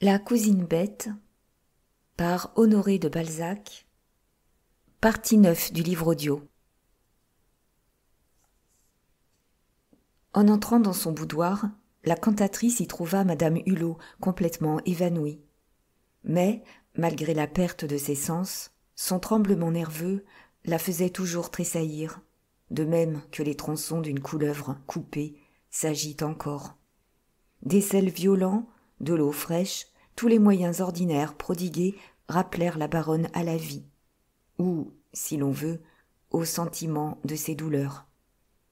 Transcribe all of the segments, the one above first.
La cousine bête par Honoré de Balzac. Partie 9 du livre audio. En entrant dans son boudoir, la cantatrice y trouva madame Hulot complètement évanouie. Mais, malgré la perte de ses sens, son tremblement nerveux la faisait toujours tressaillir, de même que les tronçons d'une couleuvre coupée s'agitent encore. Des sels violents, de l'eau fraîche, tous les moyens ordinaires prodigués rappelèrent la baronne à la vie, ou, si l'on veut, au sentiment de ses douleurs.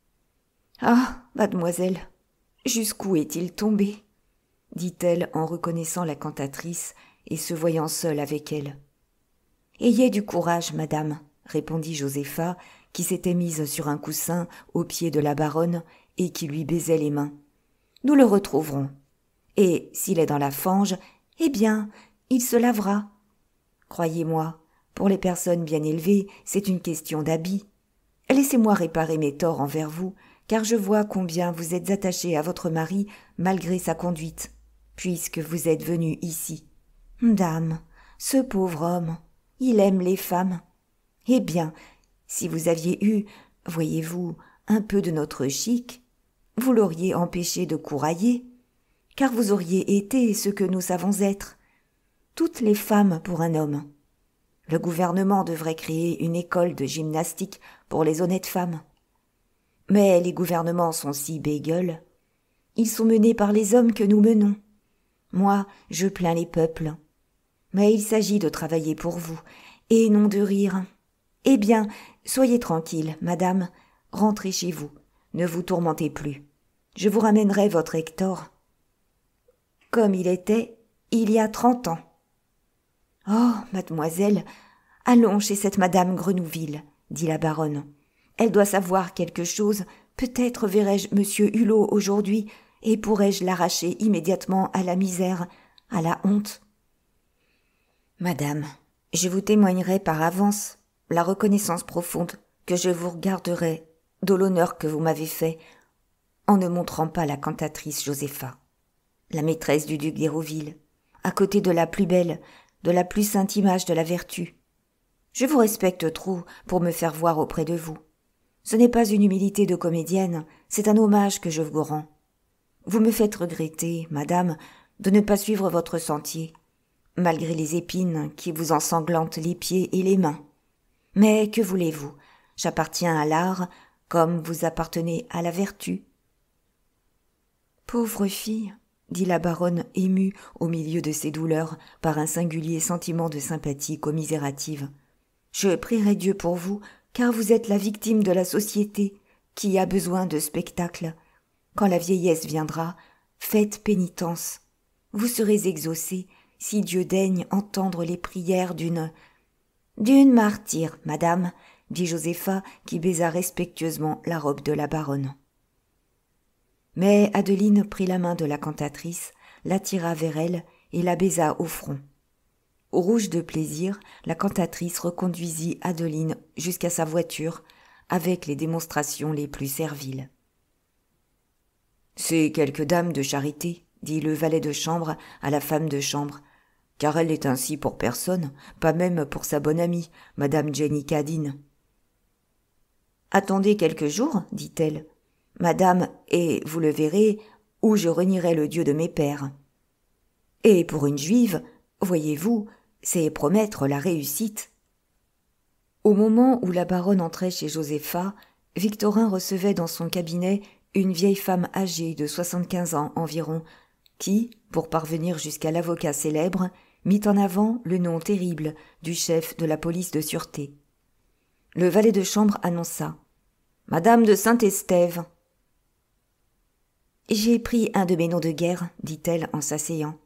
« Ah, mademoiselle, jusqu'où est-il tombé ?» dit-elle en reconnaissant la cantatrice et se voyant seule avec elle. « Ayez du courage, madame, » répondit Josépha, qui s'était mise sur un coussin au pied de la baronne et qui lui baisait les mains. « Nous le retrouverons. Et s'il est dans la fange, eh bien, il se lavera. Croyez-moi, pour les personnes bien élevées, c'est une question d'habit. Laissez-moi réparer mes torts envers vous, car je vois combien vous êtes attachée à votre mari malgré sa conduite, puisque vous êtes venue ici. Dame, ce pauvre homme, il aime les femmes. Eh bien, si vous aviez eu, voyez-vous, un peu de notre chic, vous l'auriez empêché de courailler, car vous auriez été ce que nous savons être, toutes les femmes pour un homme. Le gouvernement devrait créer une école de gymnastique pour les honnêtes femmes. Mais les gouvernements sont si bégueules. Ils sont menés par les hommes que nous menons. Moi, je plains les peuples. Mais il s'agit de travailler pour vous, et non de rire. Eh bien, soyez tranquille, madame, rentrez chez vous, ne vous tourmentez plus. Je vous ramènerai votre Hector, comme il était il y a 30 ans. « Oh, mademoiselle, allons chez cette madame Grenouville, » dit la baronne. « Elle doit savoir quelque chose, peut-être verrai-je monsieur Hulot aujourd'hui, et pourrai-je l'arracher immédiatement à la misère, à la honte. »« Madame, je vous témoignerai par avance la reconnaissance profonde que je vous garderai de l'honneur que vous m'avez fait, en ne montrant pas la cantatrice Josépha, la maîtresse du duc d'Hérouville, à côté de la plus belle, de la plus sainte image de la vertu. Je vous respecte trop pour me faire voir auprès de vous. Ce n'est pas une humilité de comédienne, c'est un hommage que je vous rends. Vous me faites regretter, madame, de ne pas suivre votre sentier, malgré les épines qui vous ensanglantent les pieds et les mains. Mais que voulez-vous, j'appartiens à l'art comme vous appartenez à la vertu. » Pauvre fille, dit la baronne émue au milieu de ses douleurs par un singulier sentiment de sympathie commisérative. « Je prierai Dieu pour vous, car vous êtes la victime de la société qui a besoin de spectacle. Quand la vieillesse viendra, faites pénitence. Vous serez exaucée si Dieu daigne entendre les prières d'une martyre, madame, » dit Josépha qui baisa respectueusement la robe de la baronne. Mais Adeline prit la main de la cantatrice, l'attira vers elle et la baisa au front. Rouge de plaisir, la cantatrice reconduisit Adeline jusqu'à sa voiture avec les démonstrations les plus serviles. « C'est quelque dame de charité, » dit le valet de chambre à la femme de chambre, « car elle n'est ainsi pour personne, pas même pour sa bonne amie, madame Jenny Cadine. »« Attendez quelques jours, dit-elle, madame, et vous le verrez, où je renierai le Dieu de mes pères. Et pour une juive, voyez-vous, c'est promettre la réussite. » Au moment où la baronne entrait chez Josépha, Victorin recevait dans son cabinet une vieille femme âgée de 75 ans environ, qui, pour parvenir jusqu'à l'avocat célèbre, mit en avant le nom terrible du chef de la police de sûreté. Le valet de chambre annonça « Madame de Saint-Estève !»« J'ai pris un de mes noms de guerre, » dit-elle en s'asseyant.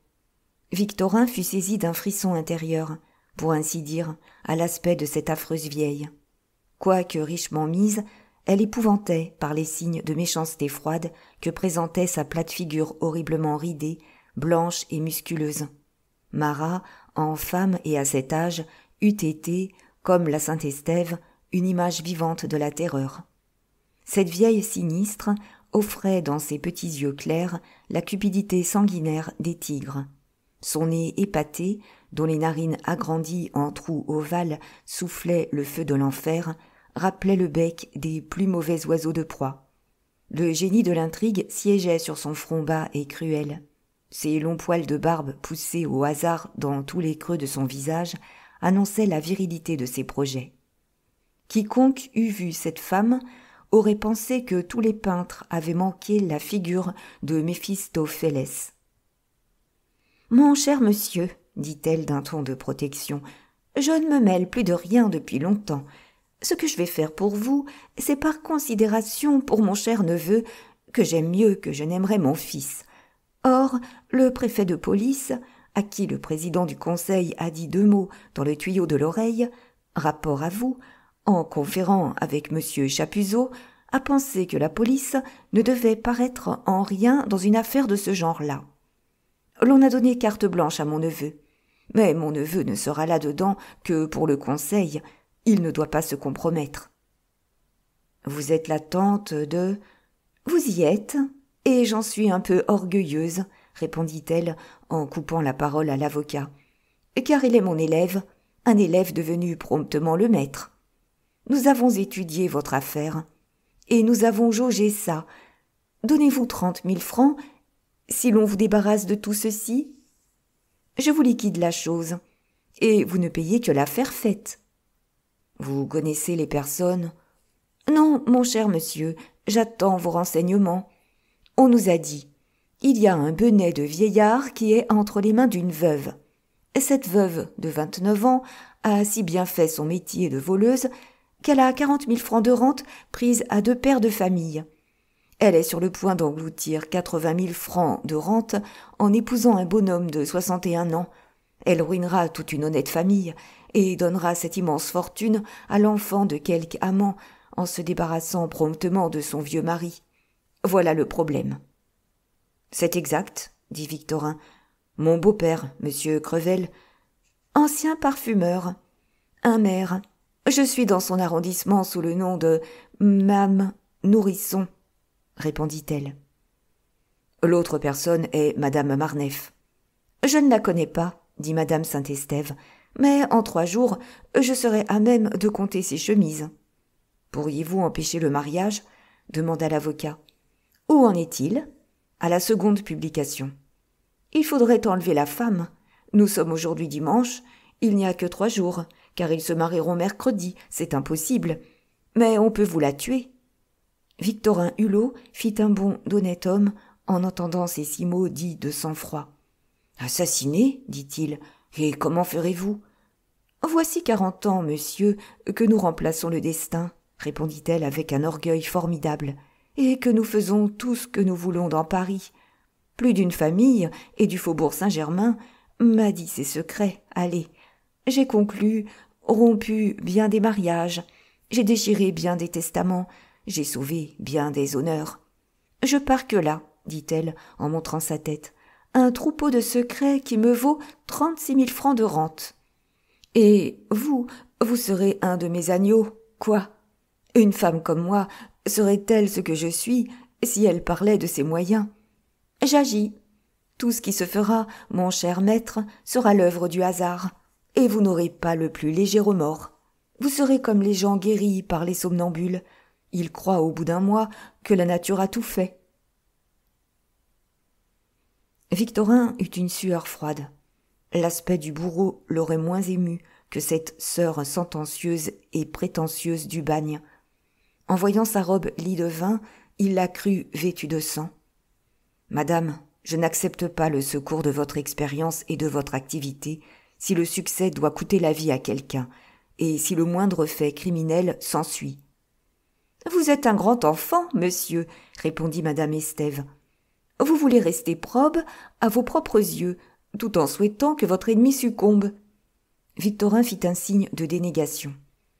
Victorin fut saisi d'un frisson intérieur, pour ainsi dire, à l'aspect de cette affreuse vieille. Quoique richement mise, elle épouvantait par les signes de méchanceté froide que présentait sa plate figure horriblement ridée, blanche et musculeuse. Marat, en femme et à cet âge, eût été, comme la Saint-Estève, une image vivante de la terreur. Cette vieille sinistre offrait dans ses petits yeux clairs la cupidité sanguinaire des tigres. Son nez épaté, dont les narines agrandies en trous ovales soufflaient le feu de l'enfer, rappelait le bec des plus mauvais oiseaux de proie. Le génie de l'intrigue siégeait sur son front bas et cruel. Ses longs poils de barbe poussés au hasard dans tous les creux de son visage annonçaient la virilité de ses projets. Quiconque eût vu cette femme aurait pensé que tous les peintres avaient manqué la figure de Méphistophélès. « Mon cher monsieur, dit-elle d'un ton de protection, je ne me mêle plus de rien depuis longtemps. Ce que je vais faire pour vous, c'est par considération pour mon cher neveu, que j'aime mieux que je n'aimerais mon fils. Or, le préfet de police, à qui le président du conseil a dit 2 mots dans le tuyau de l'oreille, rapport à vous, en conférant avec monsieur Chapuzot, a pensé que la police ne devait paraître en rien dans une affaire de ce genre-là. L'on a donné carte blanche à mon neveu. Mais mon neveu ne sera là-dedans que pour le conseil. Il ne doit pas se compromettre. Vous êtes la tante de... Vous y êtes, et j'en suis un peu orgueilleuse, répondit-elle en coupant la parole à l'avocat. Car il est mon élève, un élève devenu promptement le maître. Nous avons étudié votre affaire, et nous avons jaugé ça. Donnez-vous 30 000 francs, si l'on vous débarrasse de tout ceci. Je vous liquide la chose, et vous ne payez que l'affaire faite. Vous connaissez les personnes? Non, mon cher monsieur, j'attends vos renseignements. On nous a dit, il y a un benêt de vieillard qui est entre les mains d'une veuve. Cette veuve de 29 ans a si bien fait son métier de voleuse qu'elle a 40 000 francs de rente prise à 2 pères de famille. Elle est sur le point d'engloutir 80 000 francs de rente en épousant un bonhomme de 61 ans. Elle ruinera toute une honnête famille et donnera cette immense fortune à l'enfant de quelque amant en se débarrassant promptement de son vieux mari. Voilà le problème. C'est exact, dit Victorin. Mon beau-père, monsieur Crevel, ancien parfumeur, un maire. Je suis dans son arrondissement sous le nom de Mame Nourrisson, répondit-elle. L'autre personne est madame Marneffe. Je ne la connais pas, dit madame Saint-Estève, mais en 3 jours, je serai à même de compter ses chemises. Pourriez-vous empêcher le mariage? Demanda l'avocat. Où en est-il? À la seconde publication. Il faudrait enlever la femme. Nous sommes aujourd'hui dimanche, il n'y a que 3 jours, car ils se marieront mercredi, c'est impossible. Mais on peut vous la tuer. Victorin Hulot fit un bond d'honnête homme en entendant ces 6 mots dits de sang-froid. Assassiné, dit-il, et comment ferez-vous? Voici 40 ans, monsieur, que nous remplaçons le destin, répondit-elle avec un orgueil formidable, et que nous faisons tout ce que nous voulons dans Paris. Plus d'une famille, et du faubourg Saint-Germain, m'a dit ses secrets. Allez, j'ai conclu, rompu bien des mariages, j'ai déchiré bien des testaments, j'ai sauvé bien des honneurs. Je pars que là, dit-elle en montrant sa tête, un troupeau de secrets qui me vaut 36 000 francs de rente. Et vous serez un de mes agneaux, quoi? Une femme comme moi serait-elle ce que je suis si elle parlait de ses moyens? J'agis. Tout ce qui se fera, mon cher maître, sera l'œuvre du hasard, et vous n'aurez pas le plus léger remords. Vous serez comme les gens guéris par les somnambules. Ils croient au bout d'un mois que la nature a tout fait. Victorin eut une sueur froide. L'aspect du bourreau l'aurait moins ému que cette sœur sentencieuse et prétentieuse du bagne. En voyant sa robe lit de vin, il la crut vêtue de sang. « Madame, je n'accepte pas le secours de votre expérience et de votre activité si le succès doit coûter la vie à quelqu'un, et si le moindre fait criminel s'ensuit. »« Vous êtes un grand enfant, monsieur, » répondit madame Estève. « Vous voulez rester probe à vos propres yeux, tout en souhaitant que votre ennemi succombe. » Victorin fit un signe de dénégation.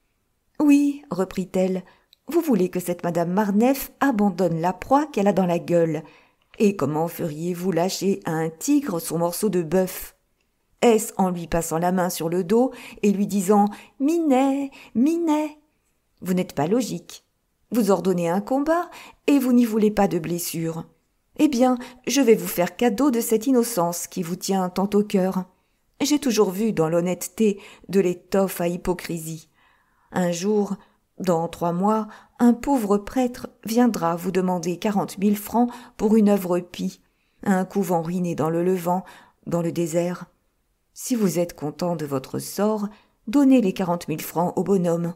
« Oui, reprit-elle, vous voulez que cette madame Marneffe abandonne la proie qu'elle a dans la gueule. Et comment feriez-vous lâcher à un tigre son morceau de bœuf? Est-ce en lui passant la main sur le dos et lui disant « Minet, Minet » Vous n'êtes pas logique. Vous ordonnez un combat et vous n'y voulez pas de blessure. Eh bien, je vais vous faire cadeau de cette innocence qui vous tient tant au cœur. J'ai toujours vu dans l'honnêteté de l'étoffe à hypocrisie. Un jour, dans 3 mois, un pauvre prêtre viendra vous demander 40 000 francs pour une œuvre pie, un couvent ruiné dans le Levant, dans le désert. Si vous êtes content de votre sort, donnez les 40 000 francs au bonhomme.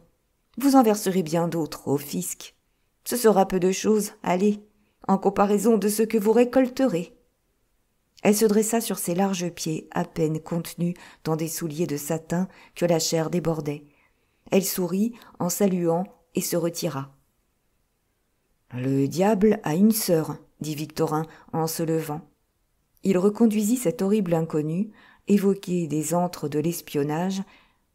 Vous en verserez bien d'autres au fisc. Ce sera peu de chose, allez, en comparaison de ce que vous récolterez. Elle se dressa sur ses larges pieds, à peine contenus dans des souliers de satin que la chair débordait. Elle sourit en saluant et se retira. « Le diable a une sœur, » dit Victorin en se levant. Il reconduisit cet horrible inconnu, évoqué des antres de l'espionnage,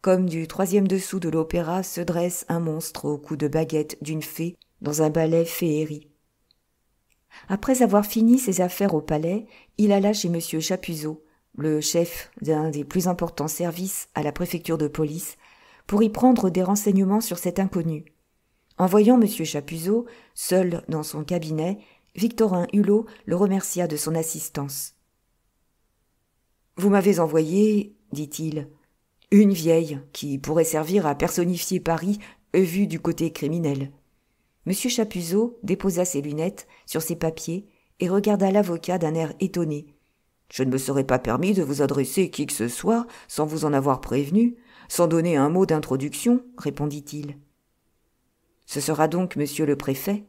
comme du 3e dessous de l'opéra se dresse un monstre au cou de baguette d'une fée dans un ballet féerie. Après avoir fini ses affaires au palais, il alla chez M. Chapuzot, le chef d'un des plus importants services à la préfecture de police, pour y prendre des renseignements sur cet inconnu. En voyant M. Chapuzot, seul dans son cabinet, Victorin Hulot le remercia de son assistance. « Vous m'avez envoyé, dit-il, une vieille qui pourrait servir à personnifier Paris vu du côté criminel. » M. Chapuzot déposa ses lunettes sur ses papiers et regarda l'avocat d'un air étonné. « Je ne me serais pas permis de vous adresser qui que ce soit sans vous en avoir prévenu, sans donner un mot d'introduction, répondit-il. « Ce sera donc monsieur le préfet ?»«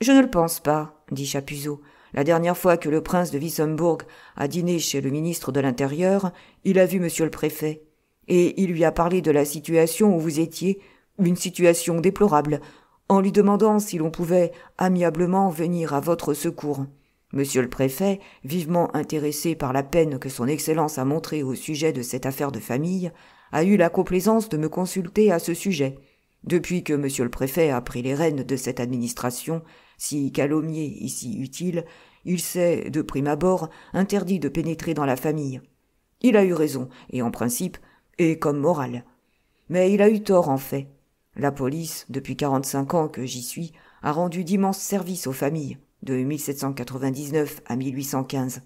Je ne le pense pas, dit Chapuzot. La dernière fois que le prince de Wissembourg a dîné chez le ministre de l'Intérieur, il a vu monsieur le préfet, et il lui a parlé de la situation où vous étiez, une situation déplorable, en lui demandant si l'on pouvait amiablement venir à votre secours. Monsieur le préfet, vivement intéressé par la peine que son Excellence a montrée au sujet de cette affaire de famille, a eu la complaisance de me consulter à ce sujet. Depuis que monsieur le préfet a pris les rênes de cette administration, si calomniée et si utile, il s'est, de prime abord, interdit de pénétrer dans la famille. Il a eu raison, et en principe, et comme morale. Mais il a eu tort en fait. La police, depuis 45 ans que j'y suis, a rendu d'immenses services aux familles, de 1799 à 1815.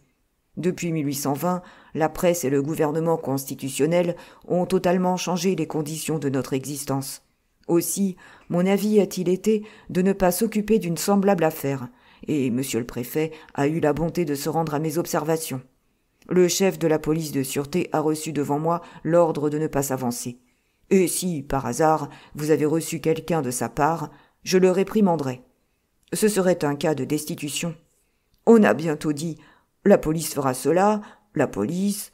Depuis 1820, la presse et le gouvernement constitutionnel ont totalement changé les conditions de notre existence. Aussi, mon avis a-t-il été de ne pas s'occuper d'une semblable affaire, et monsieur le préfet a eu la bonté de se rendre à mes observations. Le chef de la police de sûreté a reçu devant moi l'ordre de ne pas s'avancer. Et si, par hasard, vous avez reçu quelqu'un de sa part, je le réprimanderai. Ce serait un cas de destitution. On a bientôt dit « la police fera cela, la police. »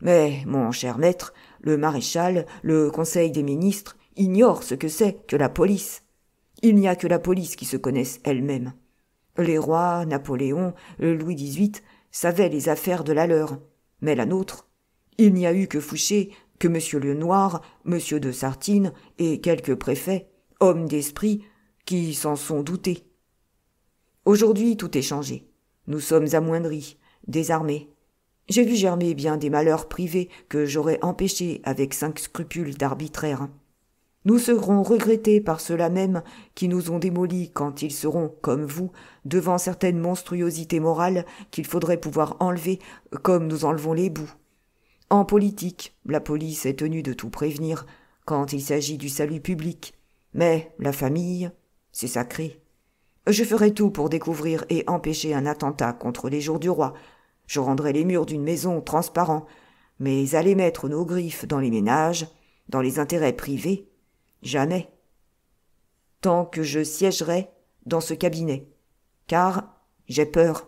Mais, mon cher maître, le maréchal, le conseil des ministres ignorent ce que c'est que la police. Il n'y a que la police qui se connaisse elle-même. Les rois, Napoléon, Louis XVIII savaient les affaires de la leur, mais la nôtre, il n'y a eu que Fouché, que monsieur le Noir, monsieur de Sartine et quelques préfets, hommes d'esprit, qui s'en sont doutés. Aujourd'hui, tout est changé. Nous sommes amoindris, désarmés. J'ai vu germer bien des malheurs privés que j'aurais empêchés avec 5 scrupules d'arbitraire. Nous serons regrettés par ceux-là même qui nous ont démolis quand ils seront, comme vous, devant certaines monstruosités morales qu'il faudrait pouvoir enlever comme nous enlevons les boues. En politique, la police est tenue de tout prévenir quand il s'agit du salut public. Mais la famille, c'est sacré. Je ferai tout pour découvrir et empêcher un attentat contre les jours du roi. Je rendrai les murs d'une maison transparents, mais aller mettre nos griffes dans les ménages, dans les intérêts privés, jamais. Tant que je siégerai dans ce cabinet, car j'ai peur.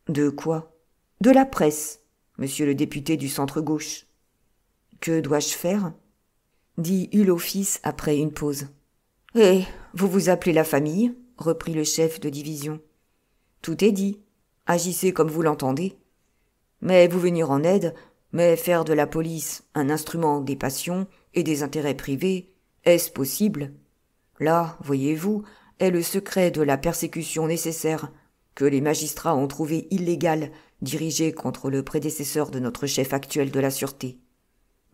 De quoi? De la presse, monsieur le député du centre-gauche. Que dois-je faire? Dit Hulot fils après une pause. Eh, vous vous appelez la famille, reprit le chef de division. Tout est dit. Agissez comme vous l'entendez. Mais vous venir en aide, mais faire de la police un instrument des passions et des intérêts privés, est-ce possible? Là, voyez-vous, est le secret de la persécution nécessaire, que les magistrats ont trouvé illégale, dirigée contre le prédécesseur de notre chef actuel de la sûreté.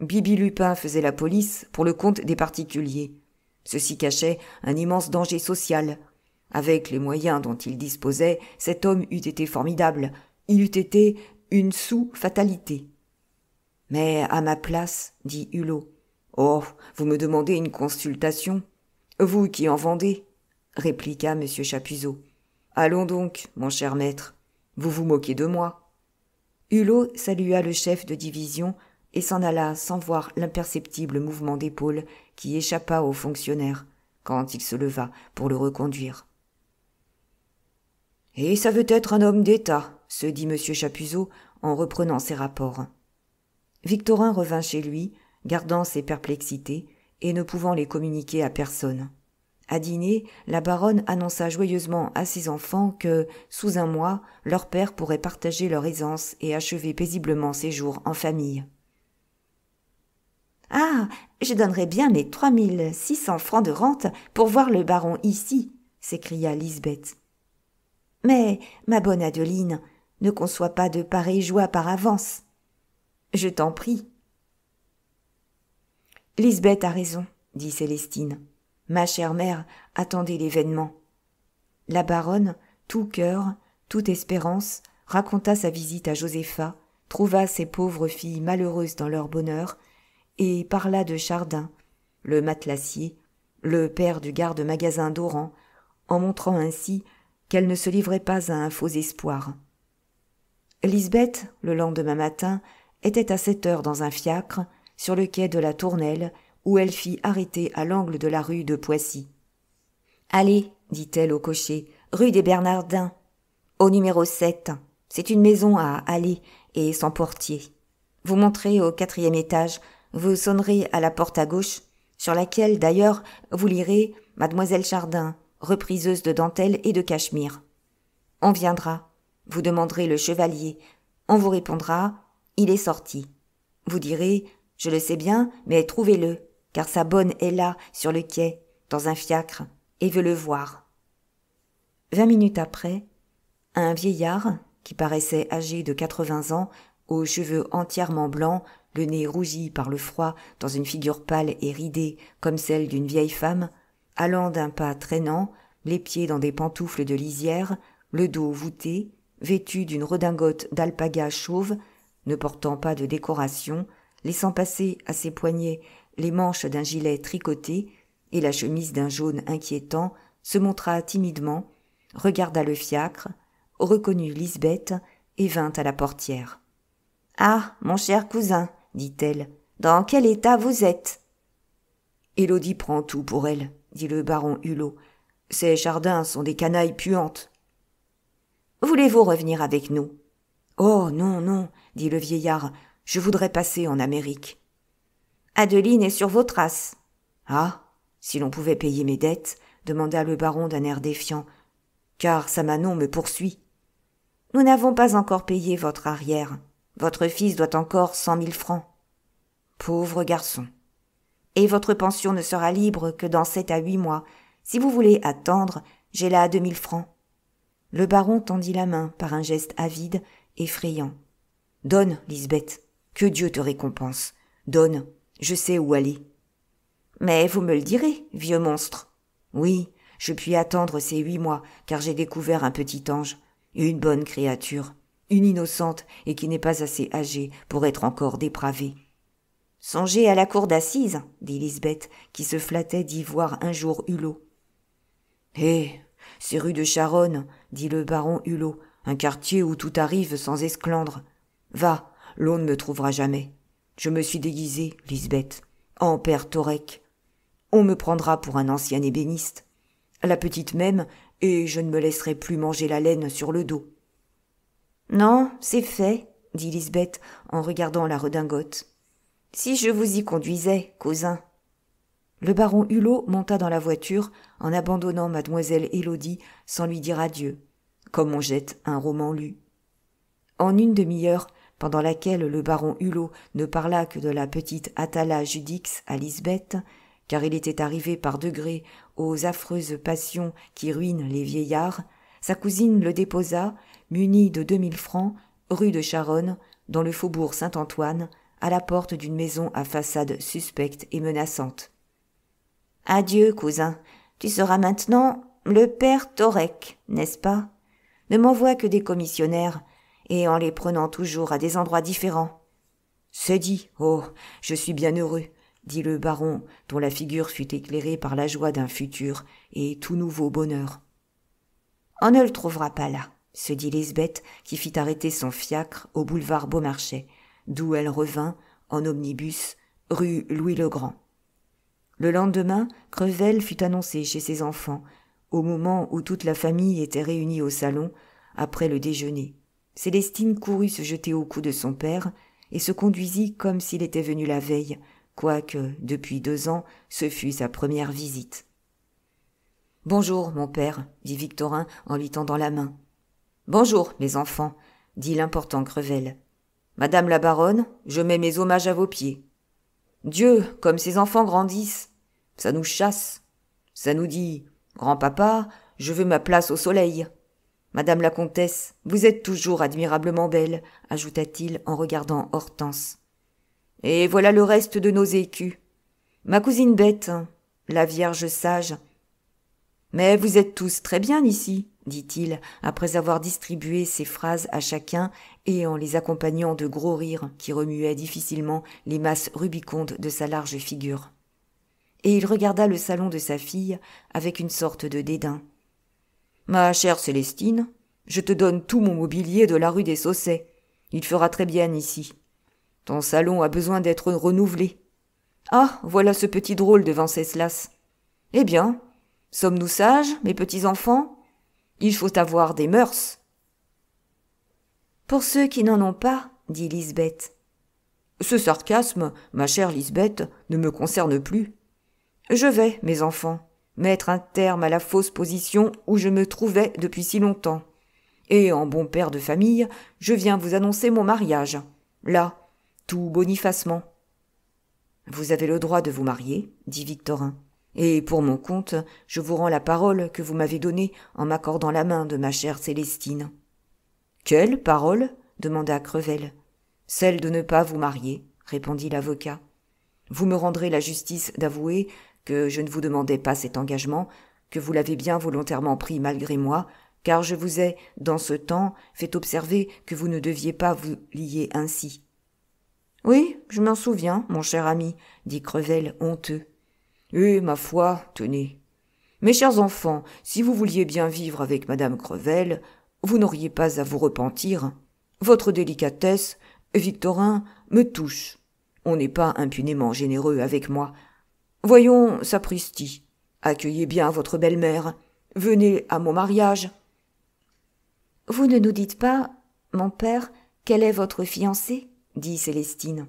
Bibi Lupin faisait la police pour le compte des particuliers. Ceci cachait un immense danger social. Avec les moyens dont il disposait, cet homme eût été formidable. Il eût été une sous-fatalité. « Mais à ma place, dit Hulot. « Oh, vous me demandez une consultation. Vous qui en vendez, répliqua M. Chapuzot. Allons donc, mon cher maître. Vous vous moquez de moi. Hulot salua le chef de division et s'en alla sans voir l'imperceptible mouvement d'épaule qui échappa au fonctionnaire quand il se leva pour le reconduire. « Et ça veut être un homme d'État, se dit M. Chapuzot en reprenant ses rapports. Victorin revint chez lui, gardant ses perplexités et ne pouvant les communiquer à personne. À dîner, la baronne annonça joyeusement à ses enfants que, sous un mois, leur père pourrait partager leur aisance et achever paisiblement ses jours en famille. « Ah, je donnerais bien mes 3600 francs de rente pour voir le baron ici, » s'écria Lisbeth. « Mais, ma bonne Adeline, ne conçois pas de pareilles joies par avance. »« Je t'en prie. »« Lisbeth a raison, » dit Célestine. « Ma chère mère attendait l'événement. » La baronne, tout cœur, toute espérance, raconta sa visite à Josépha, trouva ces pauvres filles malheureuses dans leur bonheur, et parla de Chardin, le matelassier, le père du garde-magasin d'Oran, en montrant ainsi qu'elle ne se livrait pas à un faux espoir. Lisbeth, le lendemain matin, était à 7 heures dans un fiacre, sur le quai de la Tournelle, où elle fit arrêter à l'angle de la rue de Poissy. « Allez, dit-elle au cocher, rue des Bernardins, au numéro 7. C'est une maison à aller et sans portier. Vous monterez au 4e étage, vous sonnerez à la porte à gauche, sur laquelle, d'ailleurs, vous lirez « Mademoiselle Chardin, repriseuse de dentelle et de cachemire ». On viendra. Vous demanderez le chevalier. On vous répondra « Il est sorti ». Vous direz « Je le sais bien, mais trouvez-le, car sa bonne est là, sur le quai, dans un fiacre, et veut le voir. » 20 minutes après, un vieillard, qui paraissait âgé de 80 ans, aux cheveux entièrement blancs, le nez rougi par le froid, dans une figure pâle et ridée comme celle d'une vieille femme, allant d'un pas traînant, les pieds dans des pantoufles de lisière, le dos voûté, vêtu d'une redingote d'alpaga chauve, ne portant pas de décoration, laissant passer à ses poignets les manches d'un gilet tricoté et la chemise d'un jaune inquiétant, se montra timidement, regarda le fiacre, reconnut Lisbeth et vint à la portière. « Ah, mon cher cousin, dit-elle, dans quel état vous êtes ?»« Élodie prend tout pour elle, dit le baron Hulot. Ces Chardins sont des canailles puantes. »« Voulez-vous revenir avec nous ?»« Oh, non, non, dit le vieillard, je voudrais passer en Amérique. »« Adeline est sur vos traces. »« Ah, si l'on pouvait payer mes dettes, demanda le baron d'un air défiant, car sa Manon me poursuit. »« Nous n'avons pas encore payé votre arrière. Votre fils doit encore 100 000 francs. » Pauvre garçon. « Et votre pension ne sera libre que dans 7 à 8 mois. Si vous voulez attendre, j'ai là 2 000 francs. » Le baron tendit la main par un geste avide, effrayant. « Donne, Lisbeth, que Dieu te récompense. Donne, je sais où aller. »« Mais vous me le direz, vieux monstre. »« Oui, je puis attendre ces 8 mois, car j'ai découvert un petit ange, une bonne créature, une innocente et qui n'est pas assez âgée pour être encore dépravée. »« Songez à la cour d'assises, » dit Lisbeth, qui se flattait d'y voir un jour Hulot. « Eh, c'est rue de Charonne, » dit le baron Hulot, « un quartier où tout arrive sans esclandre. Va, l'on ne me trouvera jamais. Je me suis déguisé, Lisbeth, en père Thorec. On me prendra pour un ancien ébéniste. La petite même, et je ne me laisserai plus manger la laine sur le dos. »« Non, c'est fait, » dit Lisbeth en regardant la redingote. « Si je vous y conduisais, cousin. » Le baron Hulot monta dans la voiture en abandonnant mademoiselle Élodie sans lui dire adieu, comme on jette un roman lu. En une demi-heure, pendant laquelle le baron Hulot ne parla que de la petite Atala Judix à Lisbeth, car il était arrivé par degrés aux affreuses passions qui ruinent les vieillards, sa cousine le déposa, muni de 2 000 francs, rue de Charonne, dans le faubourg Saint-Antoine, à la porte d'une maison à façade suspecte et menaçante. « Adieu, cousin, tu seras maintenant, le père Torek, n'est-ce pas, ne m'envoie que des commissionnaires, et en les prenant toujours à des endroits différents. »« C'est dit, oh, je suis bien heureux, » dit le baron, dont la figure fut éclairée par la joie d'un futur et tout nouveau bonheur. « On ne le trouvera pas là, » se dit Lisbeth, qui fit arrêter son fiacre au boulevard Beaumarchais, d'où elle revint, en omnibus, rue Louis-le-Grand. Le lendemain, Crevel fut annoncé chez ses enfants, au moment où toute la famille était réunie au salon, après le déjeuner. Célestine courut se jeter au cou de son père et se conduisit comme s'il était venu la veille, quoique, depuis 2 ans, ce fût sa première visite. « Bonjour, mon père, » dit Victorin en lui tendant la main. « Bonjour, mes enfants, » dit l'important Crevel. « Madame la baronne, je mets mes hommages à vos pieds. Dieu, comme ces enfants grandissent, ça nous chasse, ça nous dit « Grand-papa, je veux ma place au soleil ». Madame la comtesse, vous êtes toujours admirablement belle, ajouta-t-il en regardant Hortense. Et voilà le reste de nos écus. Ma cousine Bette, la Vierge sage. Mais vous êtes tous très bien ici, dit-il, après avoir distribué ses phrases à chacun et en les accompagnant de gros rires qui remuaient difficilement les masses rubicondes de sa large figure. Et il regarda le salon de sa fille avec une sorte de dédain. « Ma chère Célestine, je te donne tout mon mobilier de la rue des Saussets. Il fera très bien ici. Ton salon a besoin d'être renouvelé. Ah, voilà ce petit drôle de Venceslas. Eh bien, sommes-nous sages, mes petits enfants? Il faut avoir des mœurs. » « Pour ceux qui n'en ont pas, » dit Lisbeth. « Ce sarcasme, ma chère Lisbeth, ne me concerne plus. Je vais, mes enfants, mettre un terme à la fausse position où je me trouvais depuis si longtemps. Et en bon père de famille, je viens vous annoncer mon mariage. Là, tout bonifacement. »« Vous avez le droit de vous marier, » dit Victorin. « Et pour mon compte, je vous rends la parole que vous m'avez donnée en m'accordant la main de ma chère Célestine. »« Quelle parole ?» demanda Crevel. « Celle de ne pas vous marier, » répondit l'avocat. « Vous me rendrez la justice d'avouer que je ne vous demandais pas cet engagement, que vous l'avez bien volontairement pris malgré moi, car je vous ai, dans ce temps, fait observer que vous ne deviez pas vous lier ainsi. »« Oui, je m'en souviens, mon cher ami, » dit Crevel honteux. « Eh, ma foi, tenez. Mes chers enfants, si vous vouliez bien vivre avec madame Crevel, vous n'auriez pas à vous repentir. Votre délicatesse, Victorin, me touche. On n'est pas impunément généreux avec moi. Voyons, sapristi, accueillez bien votre belle-mère. Venez à mon mariage. »« Vous ne nous dites pas, mon père, quelle est votre fiancée ?» dit Célestine.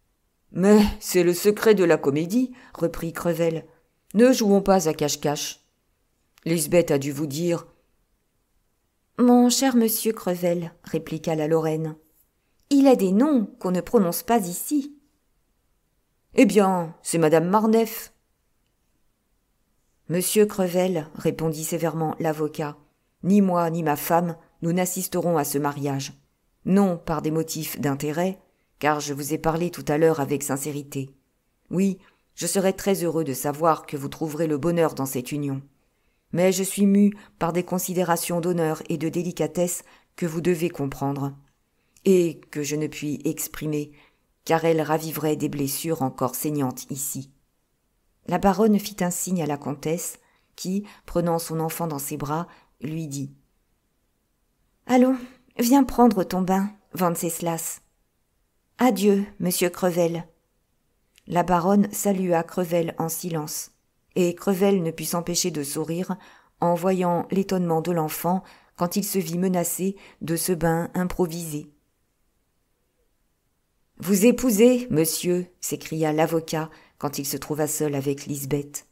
« Mais c'est le secret de la comédie, » reprit Crevel. « Ne jouons pas à cache-cache. Lisbeth a dû vous dire. »« Mon cher monsieur Crevel, » répliqua la Lorraine, « il a des noms qu'on ne prononce pas ici. »« Eh bien, c'est madame Marneffe. »« Monsieur Crevel, » répondit sévèrement l'avocat, « ni moi ni ma femme, nous n'assisterons à ce mariage. Non par des motifs d'intérêt, car je vous ai parlé tout à l'heure avec sincérité. Oui, je serais très heureux de savoir que vous trouverez le bonheur dans cette union. Mais je suis mue par des considérations d'honneur et de délicatesse que vous devez comprendre, et que je ne puis exprimer, car elles raviveraient des blessures encore saignantes ici. » La baronne fit un signe à la comtesse, qui, prenant son enfant dans ses bras, lui dit « Allons, viens prendre ton bain, Venceslas. Adieu, monsieur Crevel. » La baronne salua Crevel en silence, et Crevel ne put s'empêcher de sourire en voyant l'étonnement de l'enfant quand il se vit menacé de ce bain improvisé. « Vous épousez, monsieur, » s'écria l'avocat quand il se trouva seul avec Lisbeth.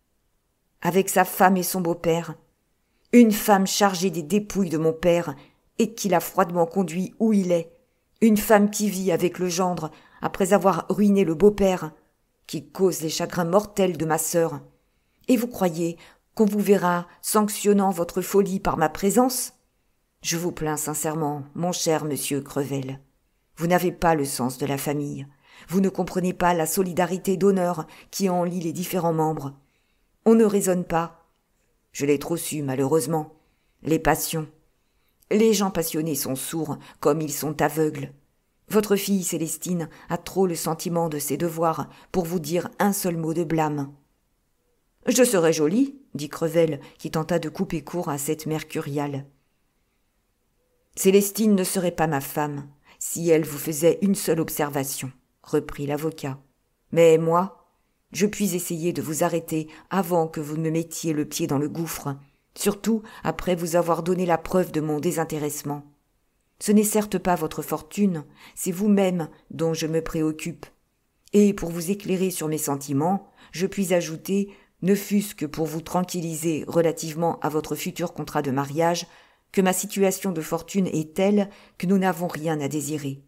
« Avec sa femme et son beau-père, une femme chargée des dépouilles de mon père et qui l'a froidement conduit où il est, une femme qui vit avec le gendre après avoir ruiné le beau-père, qui cause les chagrins mortels de ma sœur. Et vous croyez qu'on vous verra sanctionnant votre folie par ma présence? Je vous plains sincèrement, mon cher monsieur Crevel. Vous n'avez pas le sens de la famille. Vous ne comprenez pas la solidarité d'honneur qui en lie les différents membres. On ne raisonne pas. Je l'ai trop su, malheureusement. Les passions. Les gens passionnés sont sourds, comme ils sont aveugles. Votre fille, Célestine, a trop le sentiment de ses devoirs pour vous dire un seul mot de blâme. « Je serais jolie, » dit Crevel, qui tenta de couper court à cette mercuriale. « Célestine ne serait pas ma femme, si elle vous faisait une seule observation, » reprit l'avocat. « Mais moi, je puis essayer de vous arrêter avant que vous ne mettiez le pied dans le gouffre, surtout après vous avoir donné la preuve de mon désintéressement. Ce n'est certes pas votre fortune, c'est vous-même dont je me préoccupe. Et pour vous éclairer sur mes sentiments, je puis ajouter, ne fût-ce que pour vous tranquilliser relativement à votre futur contrat de mariage, que ma situation de fortune est telle que nous n'avons rien à désirer. »«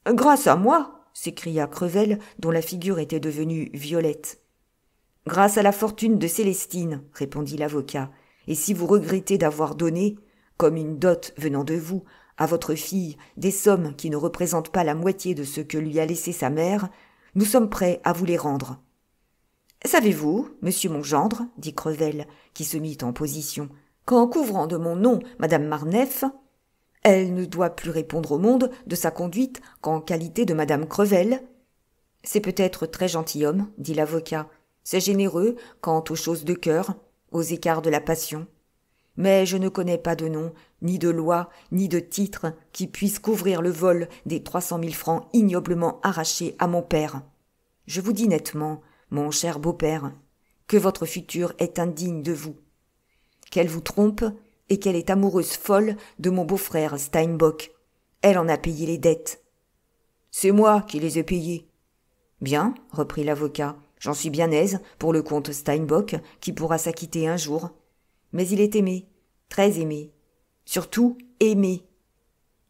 Grâce à moi !» s'écria Crevel, dont la figure était devenue violette. « Grâce à la fortune de Célestine, » répondit l'avocat, « et si vous regrettez d'avoir donné, comme une dot venant de vous, à votre fille des sommes qui ne représentent pas la moitié de ce que lui a laissé sa mère, nous sommes prêts à vous les rendre. »« Savez-vous, monsieur mon gendre, » dit Crevel, qui se mit en position, « qu'en couvrant de mon nom madame Marneffe, elle ne doit plus répondre au monde de sa conduite qu'en qualité de madame Crevel. »« C'est peut-être très gentilhomme, » dit l'avocat, « c'est généreux quant aux choses de cœur, aux écarts de la passion. Mais je ne connais pas de nom, ni de loi, ni de titre qui puisse couvrir le vol des 300 000 francs ignoblement arrachés à mon père. Je vous dis nettement, mon cher beau-père, que votre future est indigne de vous, qu'elle vous trompe et qu'elle est amoureuse folle de mon beau-frère Steinbock. Elle en a payé les dettes. »« C'est moi qui les ai payées. »« Bien, » reprit l'avocat, « j'en suis bien aise pour le comte Steinbock qui pourra s'acquitter un jour. Mais il est aimé, très aimé, surtout aimé. »«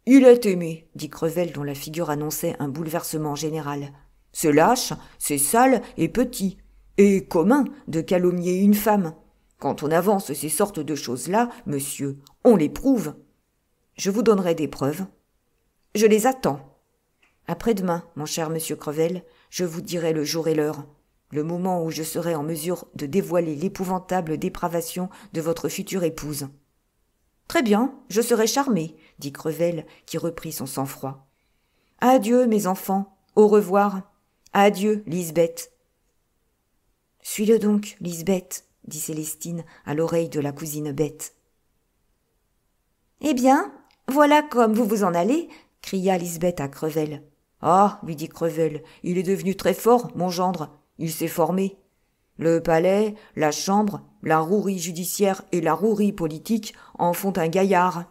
Il est aimé, » dit Crevel, dont la figure annonçait un bouleversement général. « C'est lâche, c'est sale et petit, et commun de calomnier une femme. Quand on avance ces sortes de choses-là, monsieur, on les prouve. Je vous donnerai des preuves. Je les attends. Après-demain, mon cher monsieur Crevel, je vous dirai le jour et l'heure, le moment où je serai en mesure de dévoiler l'épouvantable dépravation de votre future épouse. »« Très bien, je serai charmé, » dit Crevel, qui reprit son sang-froid. « Adieu, mes enfants, au revoir. Adieu, Lisbeth. »« Suis-le donc, Lisbeth, » dit Célestine à l'oreille de la cousine bête. « Eh bien, voilà comme vous vous en allez, » cria Lisbeth à Crevel. « Ah, lui dit Crevel, il est devenu très fort, mon gendre. Il s'est formé. Le palais, la chambre, la rouerie judiciaire et la rouerie politique en font un gaillard.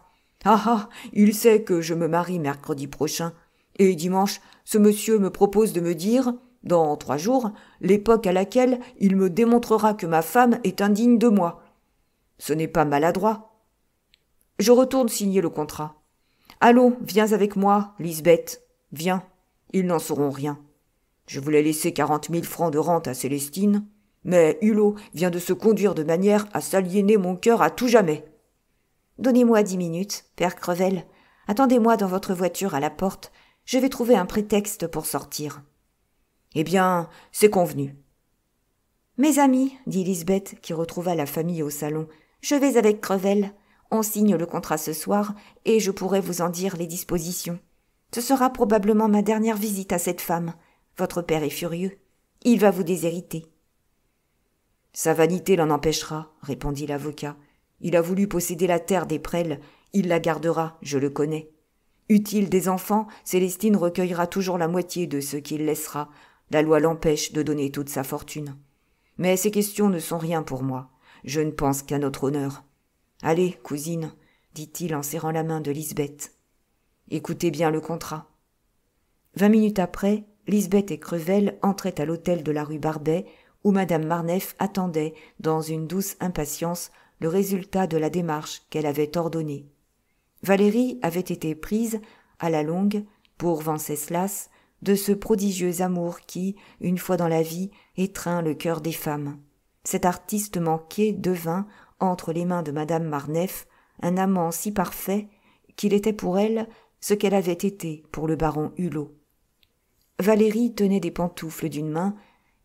Ah ah, il sait que je me marie mercredi prochain. Et dimanche, ce monsieur me propose de me dire, dans 3 jours, l'époque à laquelle il me démontrera que ma femme est indigne de moi. Ce n'est pas maladroit. Je retourne signer le contrat. Allons, viens avec moi, Lisbeth. Viens, ils n'en sauront rien. Je voulais laisser 40 000 francs de rente à Célestine, mais Hulot vient de se conduire de manière à s'aliéner mon cœur à tout jamais. Donnez-moi 10 minutes, père Crevel. Attendez-moi dans votre voiture à la porte. Je vais trouver un prétexte pour sortir. Eh bien, c'est convenu. Mes amis, dit Lisbeth, qui retrouva la famille au salon, je vais avec Crevel. On signe le contrat ce soir, et je pourrai vous en dire les dispositions. Ce sera probablement ma dernière visite à cette femme. Votre père est furieux. Il va vous déshériter. Sa vanité l'en empêchera, répondit l'avocat. Il a voulu posséder la terre des Prels. Il la gardera, je le connais. Eût-il des enfants, Célestine recueillera toujours la moitié de ce qu'il laissera. La loi l'empêche de donner toute sa fortune. Mais ces questions ne sont rien pour moi. Je ne pense qu'à notre honneur. Allez, cousine, dit-il en serrant la main de Lisbeth. Écoutez bien le contrat. 20 minutes après, Lisbeth et Crevel entraient à l'hôtel de la rue Barbet, où madame Marneffe attendait, dans une douce impatience, le résultat de la démarche qu'elle avait ordonnée. Valérie avait été prise, à la longue, pour Venceslas, de ce prodigieux amour qui, une fois dans la vie, étreint le cœur des femmes. Cet artiste manqué devint, entre les mains de madame Marneffe, un amant si parfait qu'il était pour elle ce qu'elle avait été pour le baron Hulot. Valérie tenait des pantoufles d'une main,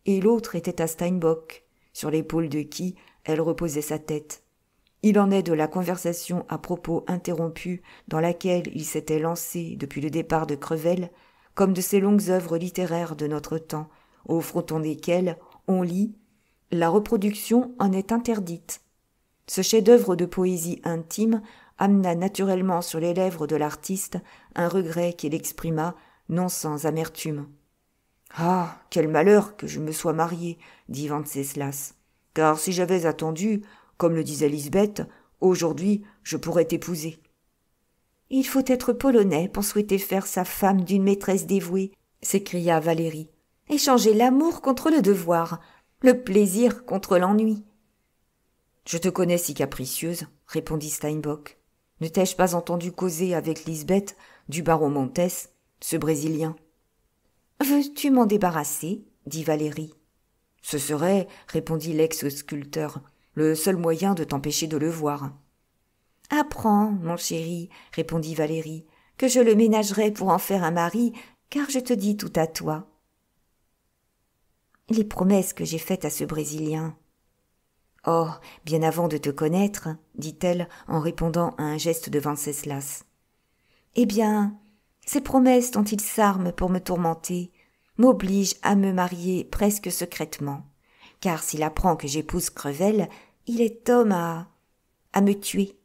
et l'autre était à Steinbock, sur l'épaule de qui Elle reposait sa tête. Il en est de la conversation à propos interrompue dans laquelle il s'était lancé depuis le départ de Crevel, comme de ces longues œuvres littéraires de notre temps, au fronton desquelles on lit « La reproduction en est interdite ». Ce chef-d'œuvre de poésie intime amena naturellement sur les lèvres de l'artiste un regret qu'il exprima, non sans amertume. « Ah, quel malheur que je me sois marié, dit Venceslas, car si j'avais attendu, comme le disait Lisbeth, aujourd'hui je pourrais t'épouser. » « Il faut être polonais pour souhaiter faire sa femme d'une maîtresse dévouée, » s'écria Valérie. « Échanger l'amour contre le devoir, le plaisir contre l'ennui. »« Je te connais si capricieuse, » répondit Steinbock. « Ne t'ai-je pas entendu causer avec Lisbeth du baron Montes, ce Brésilien ?»« Veux-tu m'en débarrasser ?» dit Valérie. « Ce serait, » répondit l'ex-sculpteur, « le seul moyen de t'empêcher de le voir. »« Apprends, mon chéri, » répondit Valérie, « que je le ménagerai pour en faire un mari, car je te dis tout à toi. » Les promesses que j'ai faites à ce Brésilien. « Oh, bien avant de te connaître, » dit-elle en répondant à un geste de Venceslas. « Eh bien, ces promesses dont il s'arme pour me tourmenter m'obligent à me marier presque secrètement, car s'il apprend que j'épouse Crevel, il est homme à me tuer. »«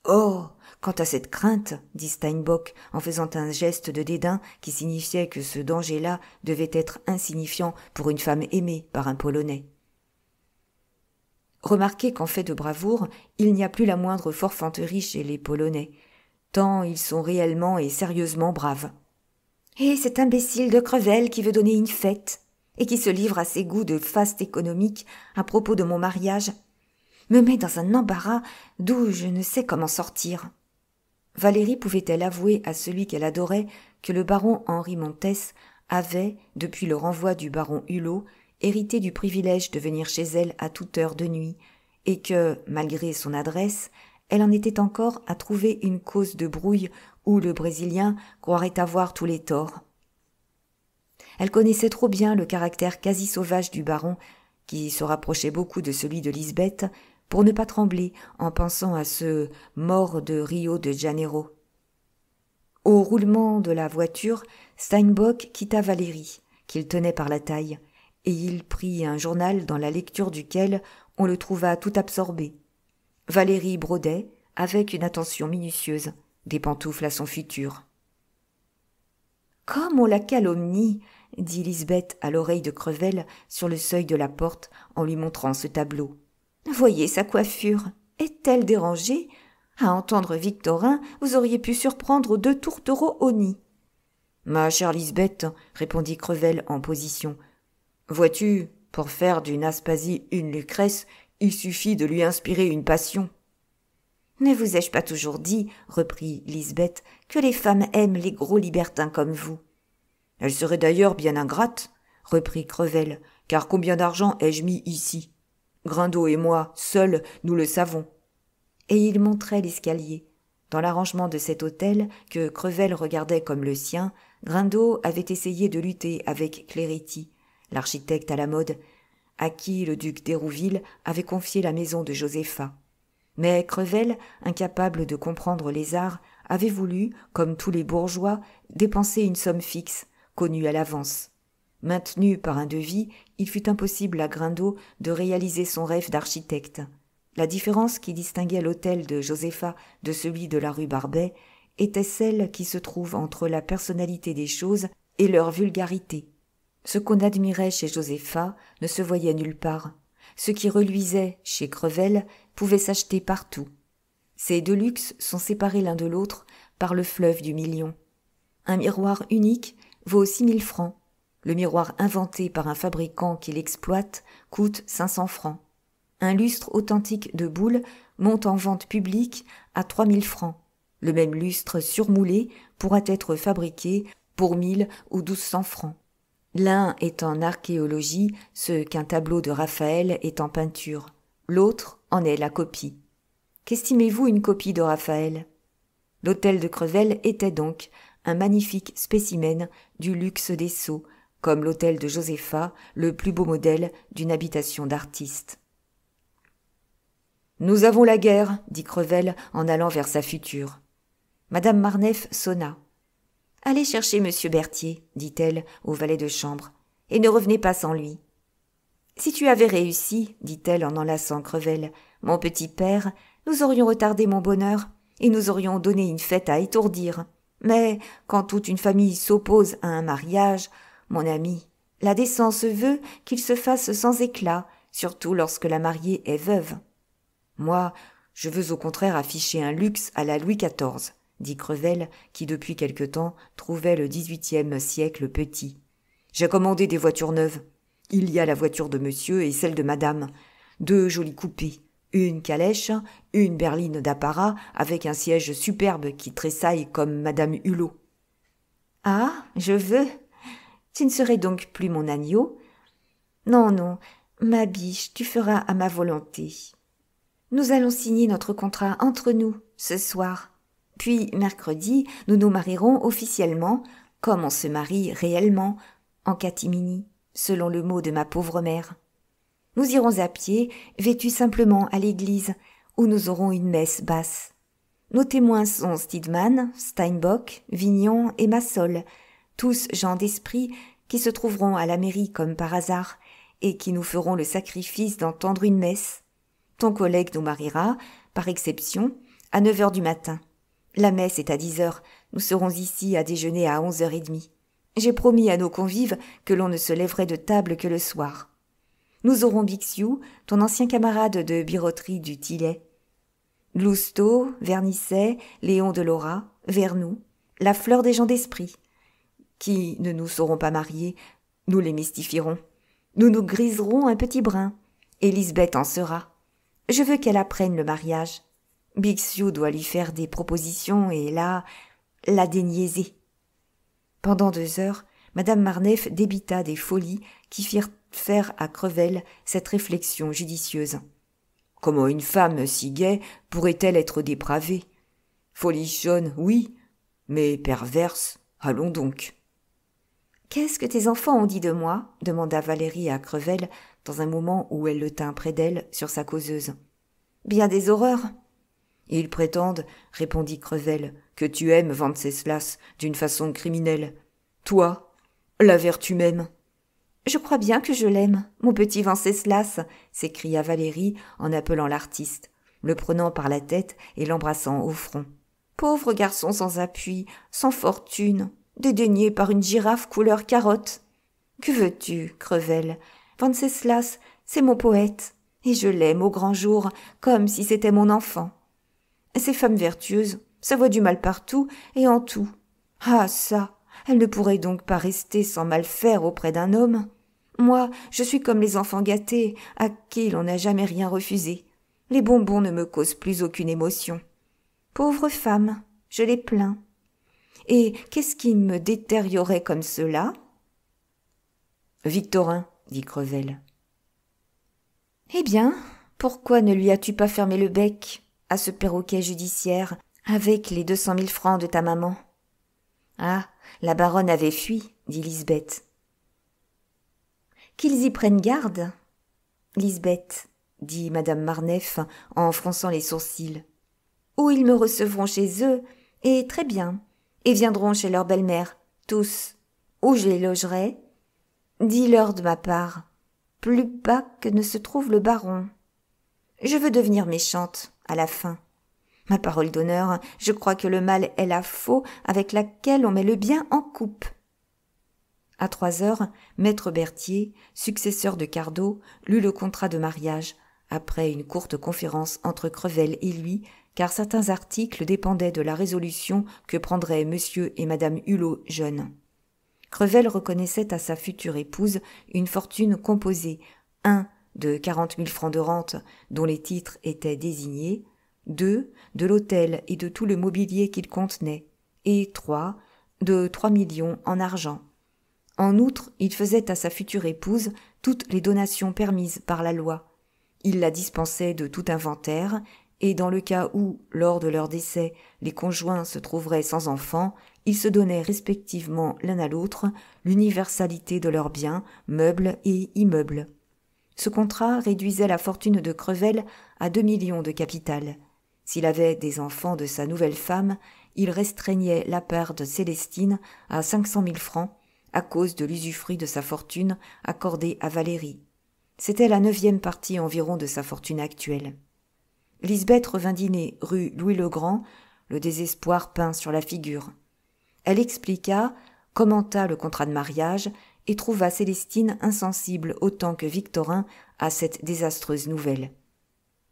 Oh, quant à cette crainte, » dit Steinbock en faisant un geste de dédain qui signifiait que ce danger-là devait être insignifiant pour une femme aimée par un Polonais. Remarquez qu'en fait de bravoure, il n'y a plus la moindre forfanterie chez les Polonais, tant ils sont réellement et sérieusement braves. Et cet imbécile de Crevel qui veut donner une fête, et qui se livre à ses goûts de faste économique à propos de mon mariage, me met dans un embarras d'où je ne sais comment sortir. Valérie pouvait-elle avouer à celui qu'elle adorait que le baron Henri Montes avait, depuis le renvoi du baron Hulot, hérité du privilège de venir chez elle à toute heure de nuit, et que, malgré son adresse, elle en était encore à trouver une cause de brouille où le Brésilien croirait avoir tous les torts. Elle connaissait trop bien le caractère quasi sauvage du baron, qui se rapprochait beaucoup de celui de Lisbeth, pour ne pas trembler en pensant à ce mort de Rio de Janeiro. Au roulement de la voiture, Steinbock quitta Valérie, qu'il tenait par la taille, et il prit un journal dans la lecture duquel on le trouva tout absorbé. Valérie brodait, avec une attention minutieuse, des pantoufles à son futur. « Comme on la calomnie !» dit Lisbeth à l'oreille de Crevel sur le seuil de la porte en lui montrant ce tableau. « Voyez sa coiffure, est-elle dérangée ? À entendre Victorin, vous auriez pu surprendre 2 tourtereaux au nid. »« Ma chère Lisbeth, » répondit Crevel en position, « vois-tu, pour faire d'une Aspasie une Lucrèce, il suffit de lui inspirer une passion. » « Ne vous ai-je pas toujours dit, » reprit Lisbeth, « que les femmes aiment les gros libertins comme vous ?»« Elle serait d'ailleurs bien ingrate, » reprit Crevel, « car combien d'argent ai-je mis ici ? Grindot et moi, seuls, nous le savons. » Et il montrait l'escalier. Dans l'arrangement de cet hôtel, que Crevel regardait comme le sien, Grindot avait essayé de lutter avec Cléretti, l'architecte à la mode, à qui le duc d'Hérouville avait confié la maison de Josépha. Mais Crevel, incapable de comprendre les arts, avait voulu, comme tous les bourgeois, dépenser une somme fixe, connue à l'avance. Maintenu par un devis, il fut impossible à Grindot de réaliser son rêve d'architecte. La différence qui distinguait l'hôtel de Josépha de celui de la rue Barbet était celle qui se trouve entre la personnalité des choses et leur vulgarité. Ce qu'on admirait chez Josépha ne se voyait nulle part. Ce qui reluisait chez Crevel pouvait s'acheter partout. Ces 2 luxes sont séparés l'un de l'autre par le fleuve du million. Un miroir unique vaut 6 000 francs. Le miroir inventé par un fabricant qui l'exploite coûte 500 francs. Un lustre authentique de Boulle monte en vente publique à 3 000 francs. Le même lustre surmoulé pourra être fabriqué pour 1 000 ou 1 200 francs. L'un est en archéologie ce qu'un tableau de Raphaël est en peinture. L'autre en est la copie. Qu'estimez-vous une copie de Raphaël ? L'hôtel de Crevel était donc un magnifique spécimen du luxe des sceaux, comme l'hôtel de Josépha, le plus beau modèle d'une habitation d'artiste. « Nous avons la guerre, dit Crevel en allant vers sa future. Madame Marneffe sonna. « Allez chercher monsieur Berthier, dit-elle au valet de chambre, et ne revenez pas sans lui. »« Si tu avais réussi, dit-elle en enlaçant Crevel, mon petit père, nous aurions retardé mon bonheur, et nous aurions donné une fête à étourdir. Mais quand toute une famille s'oppose à un mariage, mon ami, la décence veut qu'il se fasse sans éclat, surtout lorsque la mariée est veuve. Moi, je veux au contraire afficher un luxe à la Louis XIV, dit Crevel, qui depuis quelque temps trouvait le XVIIIe siècle petit. J'ai commandé des voitures neuves. Il y a la voiture de monsieur et celle de madame. 2 jolis coupés. Une calèche, une berline d'apparat avec un siège superbe qui tressaille comme madame Hulot. « Ah, je veux. Tu ne serais donc plus mon agneau ? Non, non, ma biche, tu feras à ma volonté. Nous allons signer notre contrat entre nous, ce soir. Puis, mercredi, nous nous marierons officiellement, comme on se marie réellement, en catimini, selon le mot de ma pauvre mère. Nous irons à pied, vêtus simplement à l'église, où nous aurons une messe basse. Nos témoins sont Stidmann, Steinbock, Vignon et Massol, tous gens d'esprit qui se trouveront à la mairie comme par hasard et qui nous feront le sacrifice d'entendre une messe. Ton collègue nous mariera, par exception, à 9h du matin. La messe est à 10h, nous serons ici à déjeuner à 11h30. J'ai promis à nos convives que l'on ne se lèverait de table que le soir. Nous aurons Bixiou, ton ancien camarade de birotterie du Tillet. Lousteau, Vernisset, Léon de Lora, Vernou, la fleur des gens d'esprit. Qui ne nous seront pas mariés, nous les mystifierons. Nous nous griserons un petit brin. Élisabeth en sera. Je veux qu'elle apprenne le mariage. Bixiou doit lui faire des propositions et là, la déniaiser. Pendant 2 heures, Madame Marneffe débita des folies qui firent faire à Crevel cette réflexion judicieuse. Comment une femme si gaie pourrait-elle être dépravée ? Folichonne, oui, mais perverse, allons donc. Qu'est-ce que tes enfants ont dit de moi ? Demanda Valérie à Crevel dans un moment où elle le tint près d'elle sur sa causeuse. Bien des horreurs. Ils prétendent, répondit Crevel, que tu aimes Venceslas d'une façon criminelle. Toi, la vertu même. Je crois bien que je l'aime, mon petit Venceslas, s'écria Valérie en appelant l'artiste, le prenant par la tête et l'embrassant au front. Pauvre garçon sans appui, sans fortune, dédaigné par une girafe couleur carotte. Que veux-tu, Crevel ? Venceslas, c'est mon poète, et je l'aime au grand jour, comme si c'était mon enfant. Ces femmes vertueuses, ça voit du mal partout et en tout. Ah ça, elles ne pourraient donc pas rester sans mal faire auprès d'un homme. Moi, je suis comme les enfants gâtés, à qui l'on n'a jamais rien refusé. Les bonbons ne me causent plus aucune émotion. Pauvres femmes, je les plains. Et qu'est-ce qui me détériorait comme cela ? Victorin, dit Crevel. Eh bien, pourquoi ne lui as-tu pas fermé le bec à ce perroquet judiciaire avec les 200 000 francs de ta maman ? Ah, la baronne avait fui, dit Lisbeth. Qu'ils y prennent garde, Lisbeth, dit madame Marneffe en fronçant les sourcils. Ou ils me recevront chez eux, et très bien, et viendront chez leur belle-mère, tous. Où je les logerai ? Dis-leur de ma part, plus bas que ne se trouve le baron. Je veux devenir méchante, à la fin. Ma parole d'honneur, je crois que le mal est la faux avec laquelle on met le bien en coupe. À 3h, maître Berthier, successeur de Cardot, lut le contrat de mariage, après une courte conférence entre Crevel et lui, car certains articles dépendaient de la résolution que prendraient monsieur et madame Hulot jeunes. Crevel reconnaissait à sa future épouse une fortune composée, 1. de 40 000 francs de rente dont les titres étaient désignés, 2. de l'hôtel et de tout le mobilier qu'il contenait, et 3. de 3 millions en argent. En outre, il faisait à sa future épouse toutes les donations permises par la loi. Il la dispensait de tout inventaire, et dans le cas où, lors de leur décès, les conjoints se trouveraient sans enfants, ils se donnaient respectivement l'un à l'autre l'universalité de leurs biens, meubles et immeubles. Ce contrat réduisait la fortune de Crevel à 2 millions de capital. S'il avait des enfants de sa nouvelle femme, il restreignait la part de Célestine à 500 000 francs à cause de l'usufruit de sa fortune accordée à Valérie. C'était la 9e partie environ de sa fortune actuelle. Lisbeth revint dîner rue Louis-le-Grand, le désespoir peint sur la figure. Elle expliqua, commenta le contrat de mariage et trouva Célestine insensible autant que Victorin à cette désastreuse nouvelle.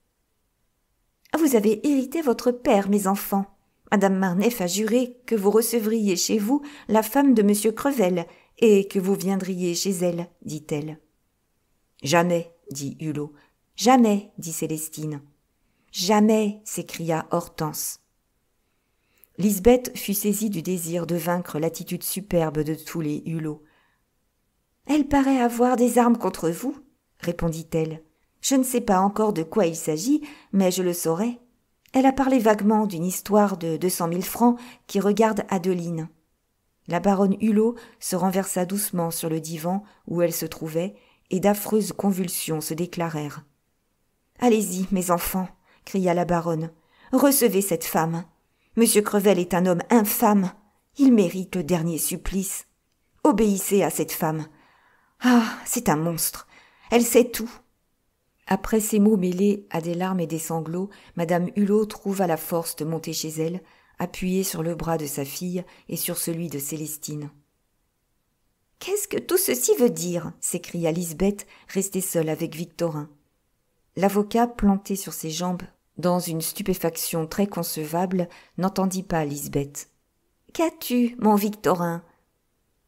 « Vous avez hérité votre père, mes enfants. Madame Marneffe a juré que vous recevriez chez vous la femme de monsieur Crevel et que vous viendriez chez elle, dit-elle. « Jamais, dit Hulot. « Jamais, dit Célestine. « Jamais, s'écria Hortense. Lisbeth fut saisie du désir de vaincre l'attitude superbe de tous les Hulot. « Elle paraît avoir des armes contre vous, répondit-elle. Je ne sais pas encore de quoi il s'agit, mais je le saurai. Elle a parlé vaguement d'une histoire de 200 000 francs qui regarde Adeline. » La baronne Hulot se renversa doucement sur le divan où elle se trouvait, et d'affreuses convulsions se déclarèrent. « Allez-y, mes enfants, cria la baronne, recevez cette femme. Monsieur Crevel est un homme infâme, il mérite le dernier supplice. Obéissez à cette femme. Ah, c'est un monstre, elle sait tout. » Après ces mots mêlés à des larmes et des sanglots, madame Hulot trouva la force de monter chez elle, appuyée sur le bras de sa fille et sur celui de Célestine. « Qu'est-ce que tout ceci veut dire ?» s'écria Lisbeth, restée seule avec Victorin. L'avocat, planté sur ses jambes, dans une stupéfaction très concevable, n'entendit pas Lisbeth. « Qu'as-tu, mon Victorin ?»«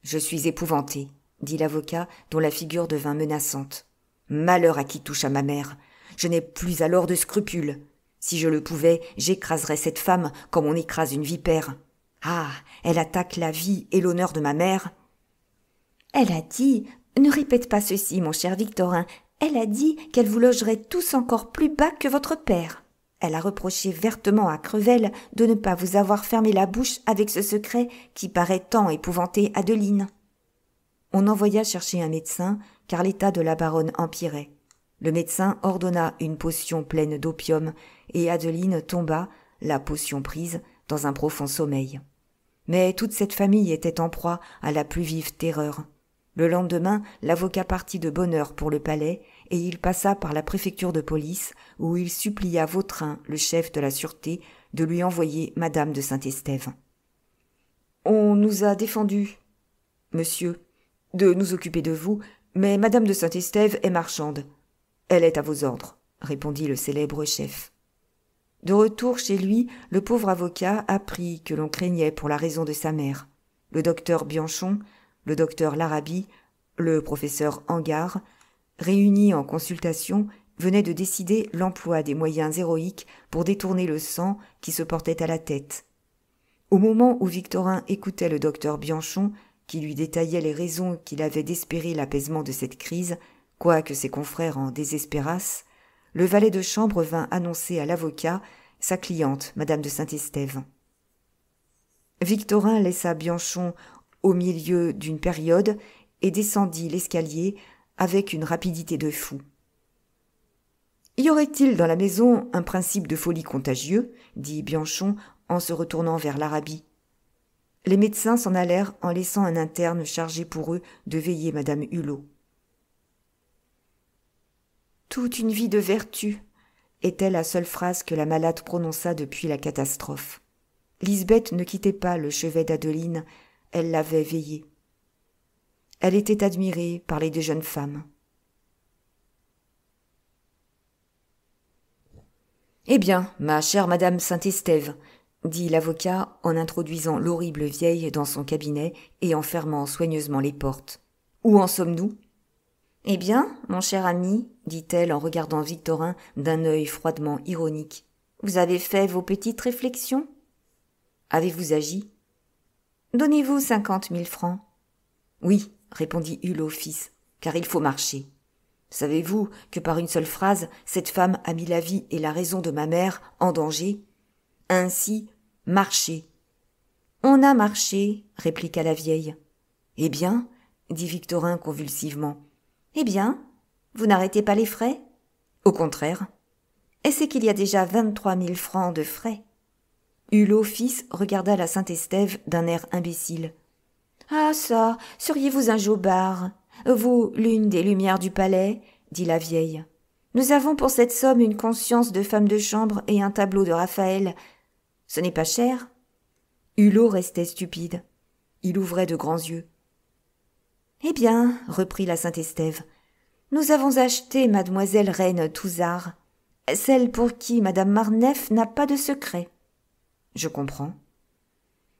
Je suis épouvanté, » dit l'avocat, dont la figure devint menaçante. « Malheur à qui touche à ma mère. Je n'ai plus alors de scrupules. Si je le pouvais, j'écraserais cette femme comme on écrase une vipère. Ah, elle attaque la vie et l'honneur de ma mère. » « Elle a dit, ne répète pas ceci, mon cher Victorin, elle a dit qu'elle vous logerait tous encore plus bas que votre père. Elle a reproché vertement à Crevel de ne pas vous avoir fermé la bouche avec ce secret qui paraît tant épouvanter Adeline. » On envoya chercher un médecin, car l'état de la baronne empirait. Le médecin ordonna une potion pleine d'opium, et Adeline tomba, la potion prise, dans un profond sommeil. Mais toute cette famille était en proie à la plus vive terreur. Le lendemain, l'avocat partit de bonne heure pour le palais, et il passa par la préfecture de police, où il supplia Vautrin, le chef de la sûreté, de lui envoyer madame de Saint-Estève. « On nous a défendu, monsieur, de nous occuper de vous, mais madame de Saint-Estève est marchande. Elle est à vos ordres, » répondit le célèbre chef. De retour chez lui, le pauvre avocat apprit que l'on craignait pour la raison de sa mère. Le docteur Bianchon, le docteur Larrabee, le professeur Angard, réunis en consultation, venaient de décider l'emploi des moyens héroïques pour détourner le sang qui se portait à la tête. Au moment où Victorin écoutait le docteur Bianchon, qui lui détaillait les raisons qu'il avait d'espérer l'apaisement de cette crise, quoique ses confrères en désespérassent, le valet de chambre vint annoncer à l'avocat sa cliente, madame de Saint-Estève. Victorin laissa Bianchon au milieu d'une période et descendit l'escalier avec une rapidité de fou. « Y aurait-il dans la maison un principe de folie contagieux ?» dit Bianchon en se retournant vers Larrabee. Les médecins s'en allèrent en laissant un interne chargé pour eux de veiller madame Hulot. « Toute une vie de vertu » était la seule phrase que la malade prononça depuis la catastrophe. Lisbeth ne quittait pas le chevet d'Adeline, elle l'avait veillé. Elle était admirée par les deux jeunes femmes. « Eh bien, ma chère madame Saint-Estève, » dit l'avocat en introduisant l'horrible vieille dans son cabinet et en fermant soigneusement les portes. « Où en sommes-nous ?»« Eh bien, mon cher ami, » dit-elle en regardant Victorin d'un œil froidement ironique, « vous avez fait vos petites réflexions ? Avez-vous agi ? Donnez-vous 50 000 francs. »« Oui, » répondit Hulot fils, « car il faut marcher. Savez-vous que par une seule phrase, cette femme a mis la vie et la raison de ma mère en danger ? Ainsi, marchez. »« On a marché, » répliqua la vieille. « Eh bien, » dit Victorin convulsivement. « Eh bien, Vous n'arrêtez pas les frais? Au contraire. Et c'est qu'il y a déjà 23 000 francs de frais. Hulot fils regarda la Saint-Estève d'un air imbécile. Ah ça, seriez-vous un jobard? Vous, l'une des lumières du palais, dit la vieille. Nous avons pour cette somme une conscience de femme de chambre et un tableau de Raphaël. Ce n'est pas cher? Hulot restait stupide. Il ouvrait de grands yeux. Eh bien, reprit la Saint-Estève, nous avons acheté mademoiselle Reine Touzard, celle pour qui madame Marneffe n'a pas de secret. Je comprends.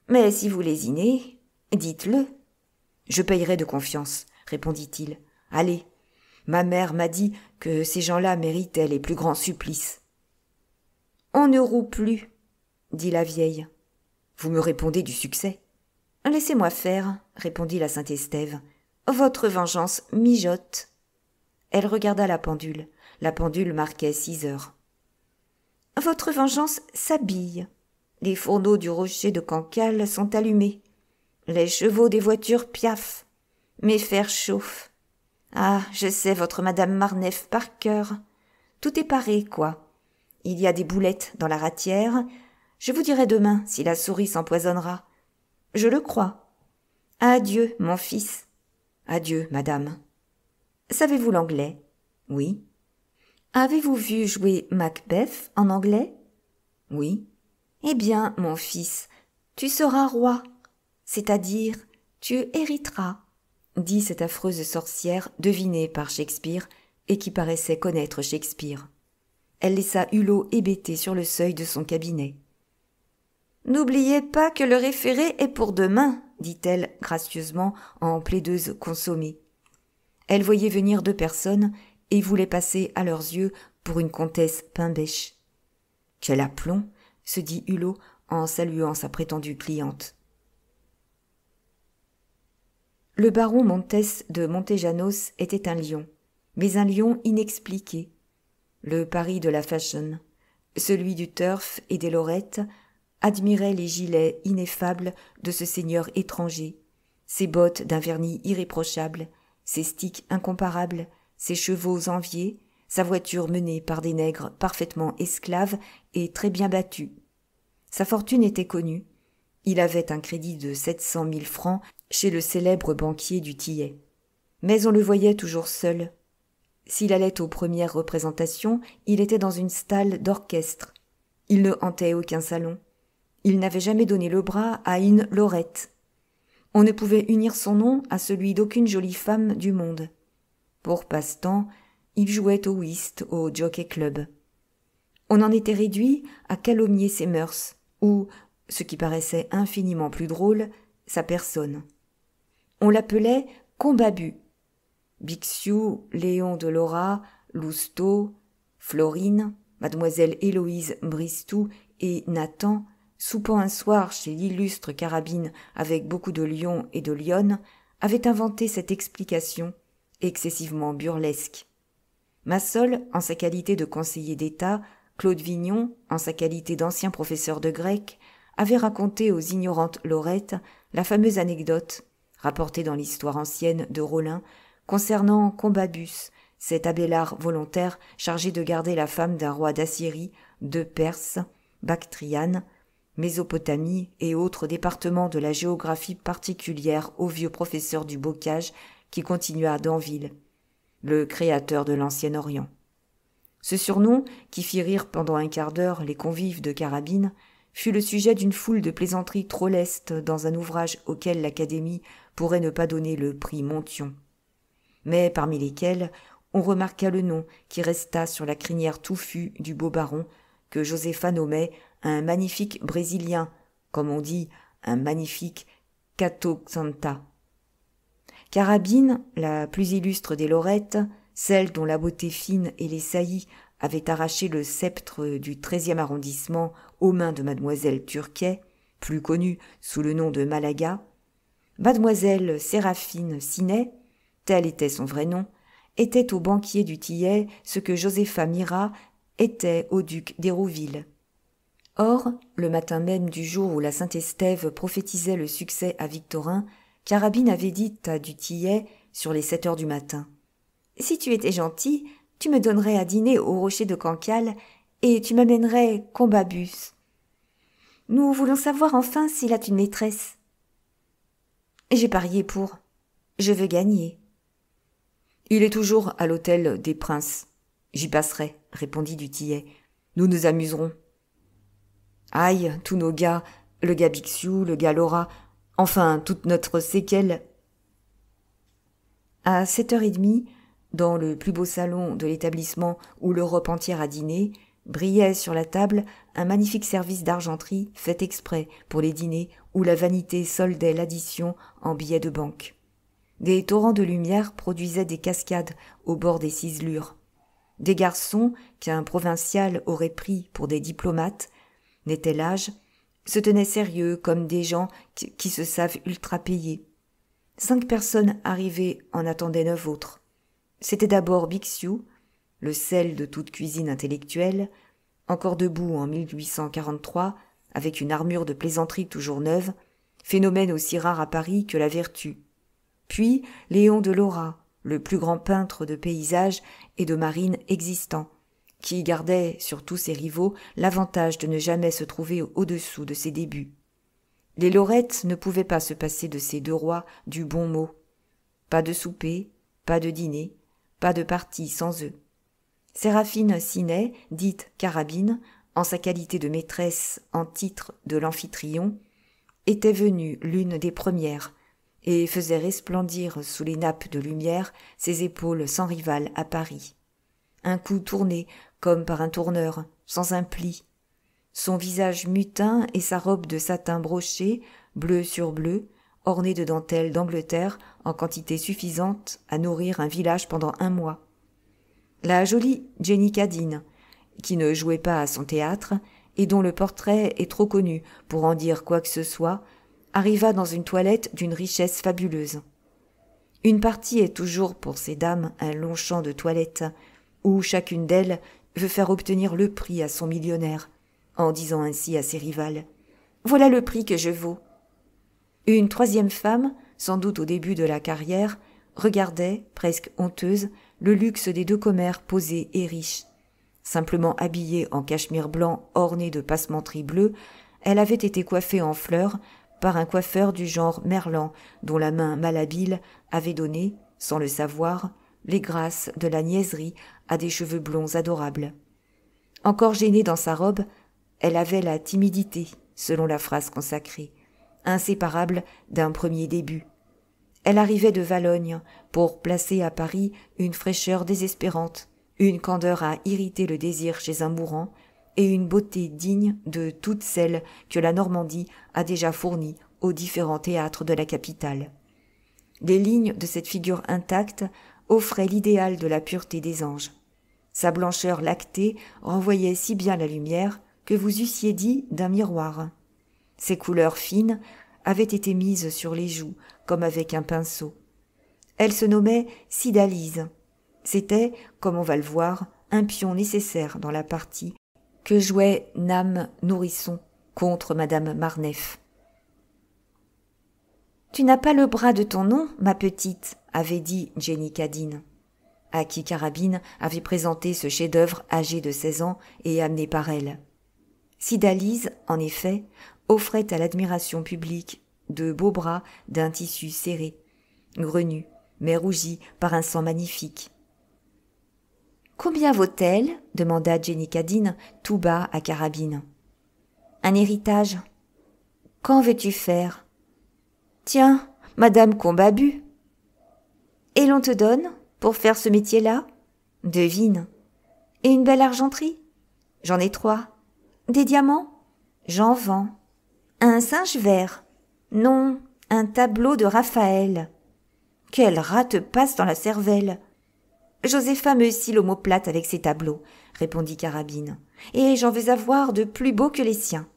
Mais si vous lésinez, dites-le. Je payerai de confiance, répondit-il. Allez, ma mère m'a dit que ces gens-là méritaient les plus grands supplices. On ne roue plus, dit la vieille. Vous me répondez du succès. Laissez-moi faire, répondit la Saint-Estève. Votre vengeance mijote. Elle regarda la pendule. La pendule marquait 6 heures. Votre vengeance s'habille. Les fourneaux du rocher de Cancale sont allumés. Les chevaux des voitures piaffent. Mes fers chauffent. Ah, je sais votre madame Marneffe par cœur. Tout est paré, quoi. Il y a des boulettes dans la ratière. Je vous dirai demain si la souris s'empoisonnera. Je le crois. Adieu, mon fils. Adieu, madame. Savez-vous l'anglais? Oui. Avez-vous vu jouer Macbeth en anglais? Oui. Eh bien, mon fils, tu seras roi, c'est-à-dire tu hériteras, dit cette affreuse sorcière devinée par Shakespeare et qui paraissait connaître Shakespeare. Elle laissa Hulot hébété sur le seuil de son cabinet. « N'oubliez pas que le référé est pour demain, » dit-elle gracieusement en plaideuse consommée. Elle voyait venir 2 personnes et voulait passer à leurs yeux pour une comtesse pain-bêche. « Quel aplomb !» se dit Hulot en saluant sa prétendue cliente. Le baron Montès de Montejanos était un lion, mais un lion inexpliqué. Le Paris de la fashion, celui du turf et des lorettes, admirait les gilets ineffables de ce seigneur étranger, ses bottes d'un vernis irréprochable, ses sticks incomparables, ses chevaux enviés, sa voiture menée par des nègres parfaitement esclaves et très bien battus. Sa fortune était connue. Il avait un crédit de 700 000 francs chez le célèbre banquier du Tillet. Mais on le voyait toujours seul. S'il allait aux premières représentations, il était dans une stalle d'orchestre. Il ne hantait aucun salon. Il n'avait jamais donné le bras à une lorette. On ne pouvait unir son nom à celui d'aucune jolie femme du monde. Pour passe-temps, il jouait au whist au jockey-club. On en était réduit à calomnier ses mœurs, ou, ce qui paraissait infiniment plus drôle, sa personne. On l'appelait Combabu. Bixiou, Léon de Lora, Lousteau, Florine, mademoiselle Héloïse Bristou et Nathan, soupant un soir chez l'illustre Carabine avec beaucoup de lions et de lionnes, avaient inventé cette explication, excessivement burlesque. Massol, en sa qualité de conseiller d'État, Claude Vignon, en sa qualité d'ancien professeur de grec, avait raconté aux ignorantes lorettes la fameuse anecdote, rapportée dans l'histoire ancienne de Rollin, concernant Combabus, cet abélard volontaire chargé de garder la femme d'un roi d'Assyrie, de Perse, Bactriane, Mésopotamie et autres départements de la géographie particulière au vieux professeur du bocage qui continua d'Anville, le créateur de l'Ancien Orient. Ce surnom, qui fit rire pendant un quart d'heure les convives de Carabine, fut le sujet d'une foule de plaisanteries trop lestes dans un ouvrage auquel l'Académie pourrait ne pas donner le prix Monthyon, mais parmi lesquels on remarqua le nom qui resta sur la crinière touffue du beau baron que Josépha nommait un magnifique Brésilien, comme on dit un magnifique Catoxanta. Carabine, la plus illustre des lorettes, celle dont la beauté fine et les saillies avaient arraché le sceptre du 13e arrondissement aux mains de mademoiselle Turquet, plus connue sous le nom de Malaga, mademoiselle Séraphine Sinet, tel était son vrai nom, était au banquier du Tillet ce que Josépha Mira était au duc d'Hérouville. Or, le matin même du jour où la Saint-Estève prophétisait le succès à Victorin, Carabine avait dit à du Tillet sur les 7 heures du matin: « Si tu étais gentil, tu me donnerais à dîner au rocher de Cancale et tu m'amènerais Combabus. Nous voulons savoir enfin s'il a une maîtresse. J'ai parié pour. Je veux gagner. Il est toujours à l'hôtel des Princes. J'y passerai, répondit du Tillet. Nous nous amuserons. Aïe, tous nos gars, le gars Bixiou, le gars Laura, enfin toute notre séquelle. À 7h30, dans le plus beau salon de l'établissement où l'Europe entière a dîné, brillait sur la table un magnifique service d'argenterie fait exprès pour les dîners où la vanité soldait l'addition en billets de banque. Des torrents de lumière produisaient des cascades au bord des ciselures. Des garçons qu'un provincial aurait pris pour des diplomates, n'étaient l'âge, se tenaient sérieux comme des gens qui se savent ultra payés. 5 personnes arrivées en attendaient 9 autres. C'était d'abord Bixiou, le sel de toute cuisine intellectuelle, encore debout en 1843, avec une armure de plaisanterie toujours neuve, phénomène aussi rare à Paris que la vertu. Puis Léon de Lora, le plus grand peintre de paysages et de marine existant, qui gardait sur tous ses rivaux l'avantage de ne jamais se trouver au-dessous de ses débuts. Les Laurettes ne pouvaient pas se passer de ces 2 rois du bon mot. Pas de souper, pas de dîner, pas de partie sans eux. Séraphine Sinet, dite Carabine, en sa qualité de maîtresse en titre de l'Amphitryon, était venue l'une des premières et faisait resplendir sous les nappes de lumière ses épaules sans rival à Paris. Un cou tourné comme par un tourneur, sans un pli. Son visage mutin et sa robe de satin broché, bleu sur bleu, ornée de dentelles d'Angleterre en quantité suffisante à nourrir un village pendant 1 mois. La jolie Jenny Cadine, qui ne jouait pas à son théâtre et dont le portrait est trop connu pour en dire quoi que ce soit, arriva dans une toilette d'une richesse fabuleuse. Une partie est toujours pour ces dames un long champ de toilette, où chacune d'elles veut faire obtenir le prix à son millionnaire, en disant ainsi à ses rivales « Voilà le prix que je vaux ». Une 3e femme, sans doute au début de la carrière, regardait, presque honteuse, le luxe des 2 commères posés et riches. Simplement habillée en cachemire blanc orné de passementerie bleue, elle avait été coiffée en fleurs par un coiffeur du genre Merlan, dont la main malhabile avait donné, sans le savoir, les grâces de la niaiserie à des cheveux blonds adorables. Encore gênée dans sa robe, elle avait la timidité, selon la phrase consacrée, inséparable d'un premier début. Elle arrivait de Valognes pour placer à Paris une fraîcheur désespérante, une candeur à irriter le désir chez un mourant, et une beauté digne de toutes celles que la Normandie a déjà fournies aux différents théâtres de la capitale. Les lignes de cette figure intacte offraient l'idéal de la pureté des anges. Sa blancheur lactée renvoyait si bien la lumière que vous eussiez dit d'un miroir. Ses couleurs fines avaient été mises sur les joues comme avec un pinceau. Elle se nommait Cydalise. C'était, comme on va le voir, un pion nécessaire dans la partie que jouait Name Nourrisson contre Madame Marneffe. « Tu n'as pas le bras de ton nom, ma petite » avait dit Jenny Cadine, à qui Carabine avait présenté ce chef-d'œuvre âgé de 16 ans et amené par elle. Cydalise, en effet, offrait à l'admiration publique de beaux bras d'un tissu serré, grenu, mais rougi par un sang magnifique. « Combien vaut-elle » demanda Jenny Cadine tout bas à Carabine. « Un héritage. »« Qu'en veux-tu faire ?»« Tiens, Madame Combabus. »« Et l'on te donne pour faire ce métier-là ?»« Devine. »« Et une belle argenterie ?»« J'en ai 3. »« Des diamants ?»« J'en vends. »« Un singe vert ?»« Non, un tableau de Raphaël. »« Quel rat te passe dans la cervelle ?» « Josépha me scie l'omoplate avec ses tableaux, » répondit Carabine, « et j'en veux avoir de plus beaux que les siens. »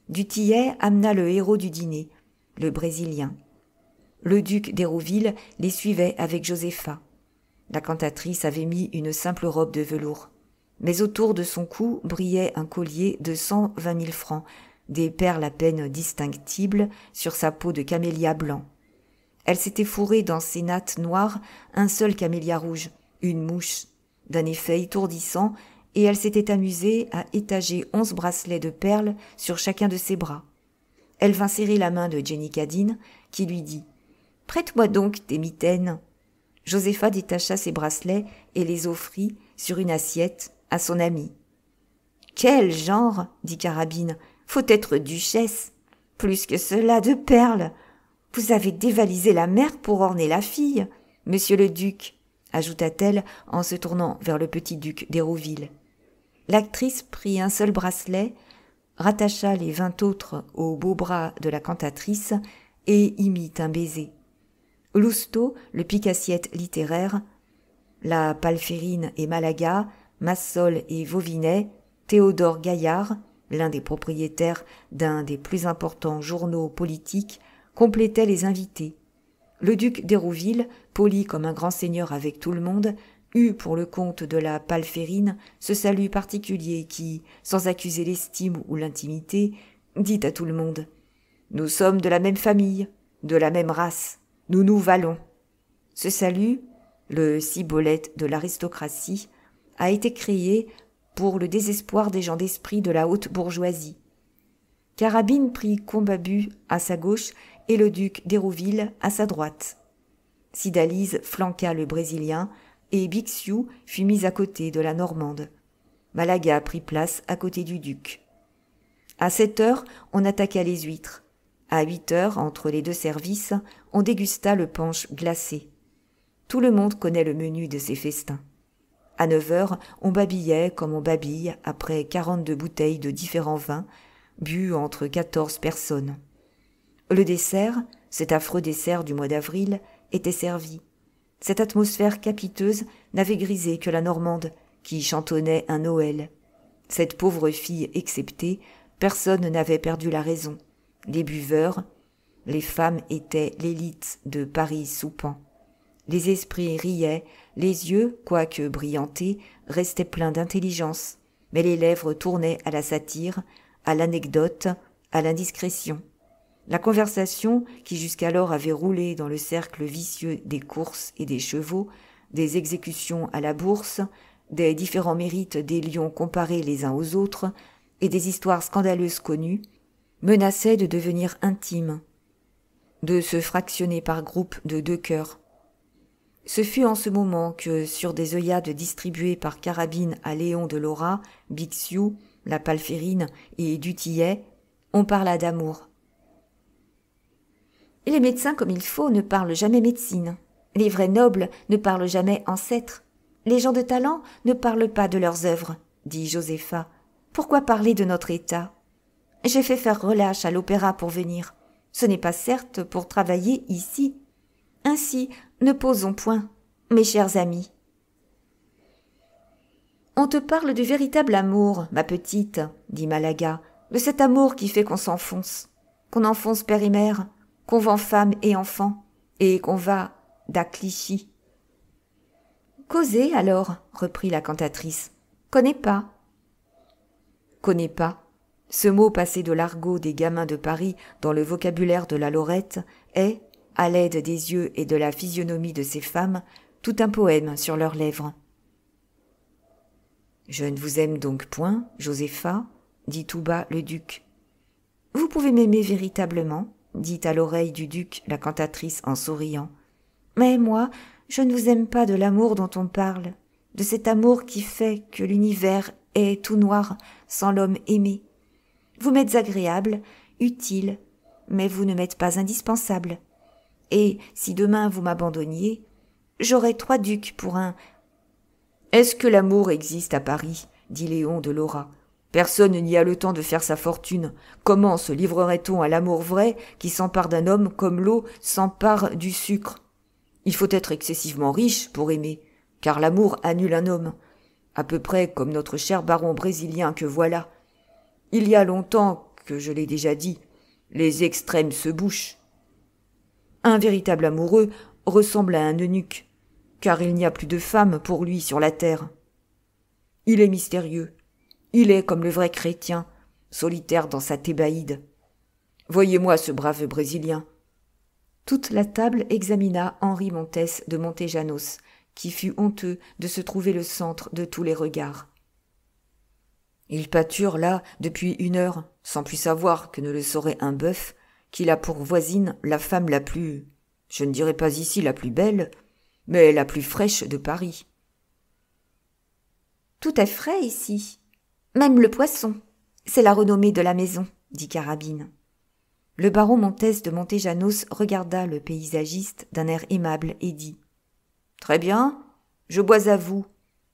Du Tillet amena le héros du dîner, le Brésilien. Le duc d'Hérouville les suivait avec Josépha. La cantatrice avait mis une simple robe de velours, mais autour de son cou brillait un collier de 120 000 francs, des perles à peine distinctibles sur sa peau de camélia blanc. Elle s'était fourrée dans ses nattes noires un seul camélia rouge, une mouche, d'un effet étourdissant, et elle s'était amusée à étager 11 bracelets de perles sur chacun de ses bras. Elle vint serrer la main de Jenny Cadine, qui lui dit « Prête-moi donc tes mitaines !» Josépha détacha ses bracelets et les offrit, sur une assiette, à son amie. « Quel genre !» dit Carabine. « Faut être duchesse. Plus que cela, de perles. Vous avez dévalisé la mère pour orner la fille, monsieur le duc, ajouta-t-elle en se tournant vers le petit duc d'Hérouville. L'actrice prit un seul bracelet, rattacha les 20 autres au beau bras de la cantatrice et y mit un baiser. Lousteau, le pique-assiette littéraire, la Palférine et Malaga, Massol et Vauvinet, Théodore Gaillard, l'un des propriétaires d'un des plus importants journaux politiques, complétaient les invités. Le duc d'Hérouville, poli comme un grand seigneur avec tout le monde, eut pour le compte de la Palférine ce salut particulier qui, sans accuser l'estime ou l'intimité, dit à tout le monde « Nous sommes de la même famille, de la même race, nous nous valons. » Ce salut, le cibolette de l'aristocratie, a été créé pour le désespoir des gens d'esprit de la haute bourgeoisie. Carabine prit Combabus à sa gauche et le duc d'Hérouville à sa droite. Cydalise flanqua le Brésilien et Bixiou fut mis à côté de la Normande. Malaga prit place à côté du duc. À 7 heures, on attaqua les huîtres. À 8 heures, entre les deux services, on dégusta le punch glacé. Tout le monde connaît le menu de ces festins. À 9 heures, on babillait comme on babille après 42 bouteilles de différents vins, bu entre 14 personnes. Le dessert, cet affreux dessert du mois d'avril, était servi. Cette atmosphère capiteuse n'avait grisé que la Normande, qui chantonnait un Noël. Cette pauvre fille exceptée, personne n'avait perdu la raison. Les buveurs, les femmes étaient l'élite de Paris soupant. Les esprits riaient, les yeux, quoique brillantés, restaient pleins d'intelligence, mais les lèvres tournaient à la satire, à l'anecdote, à l'indiscrétion. La conversation, qui jusqu'alors avait roulé dans le cercle vicieux des courses et des chevaux, des exécutions à la bourse, des différents mérites des lions comparés les uns aux autres, et des histoires scandaleuses connues, menaçait de devenir intime, de se fractionner par groupes de 2 cœurs. Ce fut en ce moment que, sur des œillades distribuées par Carabine à Léon de Lora, Bixiou, la Palférine et du Tillet, on parla d'amour. Les médecins comme il faut ne parlent jamais médecine. Les vrais nobles ne parlent jamais ancêtres. Les gens de talent ne parlent pas de leurs œuvres, dit Josépha. Pourquoi parler de notre état? J'ai fait faire relâche à l'opéra pour venir. Ce n'est pas certes pour travailler ici. Ainsi, ne posons point, mes chers amis. On te parle du véritable amour, ma petite, dit Malaga, de cet amour qui fait qu'on s'enfonce, qu'on enfonce père et mère, qu'on vend femme et enfant, et qu'on va d'à Clichy. Causez alors, reprit la cantatrice. Connais pas. Connais pas. Ce mot passé de l'argot des gamins de Paris dans le vocabulaire de la Lorette est, à l'aide des yeux et de la physionomie de ces femmes, tout un poème sur leurs lèvres. « Je ne vous aime donc point, Josépha, dit tout bas le duc. « Vous pouvez m'aimer véritablement, dit à l'oreille du duc la cantatrice en souriant. Mais moi, je ne vous aime pas de l'amour dont on parle, de cet amour qui fait que l'univers est tout noir sans l'homme aimé. Vous m'êtes agréable, utile, mais vous ne m'êtes pas indispensable. Et si demain vous m'abandonniez, j'aurais 3 ducs pour un... » « Est-ce que l'amour existe à Paris ?» dit Léon de Lora. « Personne n'y a le temps de faire sa fortune. Comment se livrerait-on à l'amour vrai qui s'empare d'un homme comme l'eau s'empare du sucre? Il faut être excessivement riche pour aimer, car l'amour annule un homme, à peu près comme notre cher baron brésilien que voilà. Il y a longtemps que je l'ai déjà dit, les extrêmes se bouchent. Un véritable amoureux ressemble à un eunuque, car il n'y a plus de femmes pour lui sur la terre. Il est mystérieux, il est comme le vrai chrétien, solitaire dans sa Thébaïde. Voyez-moi ce brave Brésilien. Toute la table examina Henri Montès de Montejanos, qui fut honteux de se trouver le centre de tous les regards. « Il pâture là depuis 1 heure, sans plus savoir que ne le saurait un bœuf, qu'il a pour voisine la femme la plus, je ne dirais pas ici la plus belle, mais la plus fraîche de Paris. »« Tout est frais ici, même le poisson, c'est la renommée de la maison, » dit Carabine. Le baron Montès de Montejanos regarda le paysagiste d'un air aimable et dit « Très bien, je bois à vous. »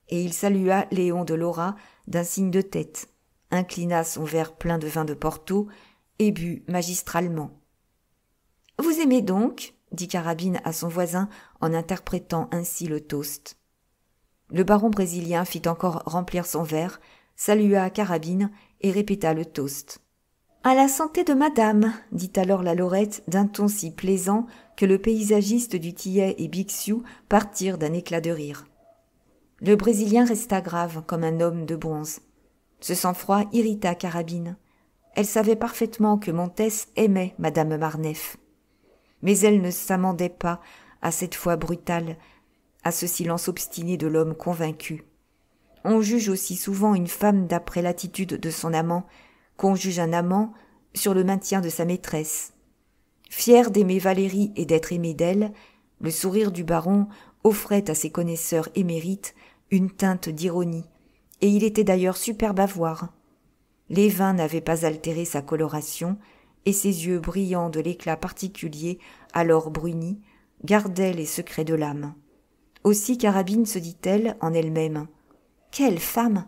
Et il salua Léon de Lora d'un signe de tête, inclina son verre plein de vin de Porto et but magistralement. « Vous aimez donc ?» dit Carabine à son voisin en interprétant ainsi le toast. Le baron brésilien fit encore remplir son verre, salua Carabine et répéta le toast. « À la santé de madame !» dit alors la Lorette d'un ton si plaisant que le paysagiste du Tillet et Bixiou partirent d'un éclat de rire. Le Brésilien resta grave comme un homme de bronze. Ce sang-froid irrita Carabine. Elle savait parfaitement que Montès aimait madame Marneffe. Mais elle ne s'amendait pas à cette foi brutale, à ce silence obstiné de l'homme convaincu. On juge aussi souvent une femme d'après l'attitude de son amant qu'on juge un amant sur le maintien de sa maîtresse. Fier d'aimer Valérie et d'être aimé d'elle, le sourire du baron offrait à ses connaisseurs émérites une teinte d'ironie, et il était d'ailleurs superbe à voir. Les vins n'avaient pas altéré sa coloration, et ses yeux brillants de l'éclat particulier, alors brunis, gardaient les secrets de l'âme. Aussi Carabine se dit-elle en elle-même « Quelle femme!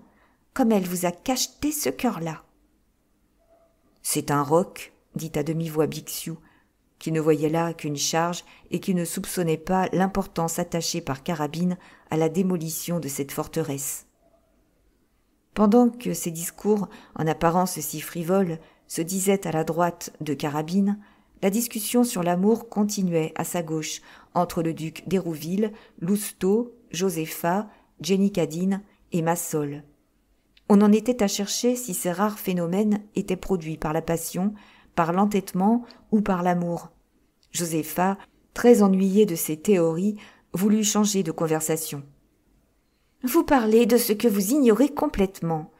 Comme elle vous a cacheté ce cœur-là !» « C'est un roc, » dit à demi-voix Bixiou, qui ne voyait là qu'une charge et qui ne soupçonnait pas l'importance attachée par Carabine à la démolition de cette forteresse. Pendant que ces discours, en apparence si frivoles, se disaient à la droite de Carabine, la discussion sur l'amour continuait à sa gauche entre le duc d'Hérouville, Lousteau, Josépha, Jenny Cadine et Massol. On en était à chercher si ces rares phénomènes étaient produits par la passion, par l'entêtement ou par l'amour. Josépha, très ennuyée de ces théories, voulut changer de conversation. « Vous parlez de ce que vous ignorez complètement.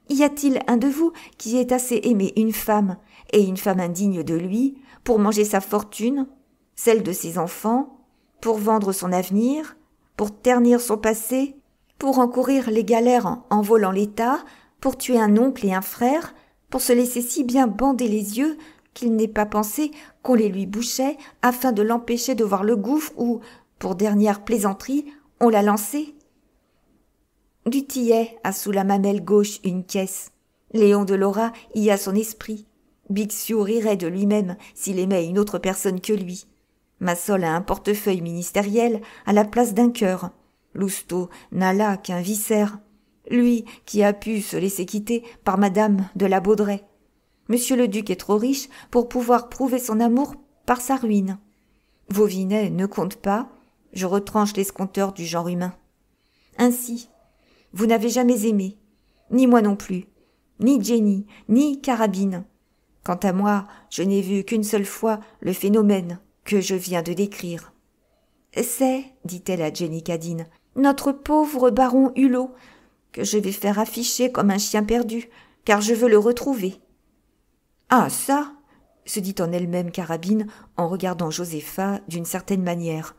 Y a-t-il un de vous qui ait assez aimé une femme, et une femme indigne de lui, pour manger sa fortune, celle de ses enfants, pour vendre son avenir, pour ternir son passé, pour encourir les galères en volant l'État, pour tuer un oncle et un frère, pour se laisser si bien bander les yeux qu'il n'ait pas pensé qu'on les lui bouchait afin de l'empêcher de voir le gouffre où, pour dernière plaisanterie, on l'a lancé. Du Tillet a sous la mamelle gauche une caisse. Léon de Lora y a son esprit. Bixiou rirait de lui-même s'il aimait une autre personne que lui. Massol a un portefeuille ministériel à la place d'un cœur. Lousteau n'a là qu'un viscère. Lui qui a pu se laisser quitter par madame de la Baudrais. Monsieur le duc est trop riche pour pouvoir prouver son amour par sa ruine. Vauvinet ne compte pas, je retranche l'escompteur du genre humain. Ainsi, vous n'avez jamais aimé, ni moi non plus, ni Jenny, ni Carabine. Quant à moi, je n'ai vu qu'une seule fois le phénomène que je viens de décrire. C'est, dit-elle à Jenny Cadine, notre pauvre baron Hulot, que je vais faire afficher comme un chien perdu, car je veux le retrouver. Ah, ça, se dit en elle-même Carabine en regardant Josépha d'une certaine manière.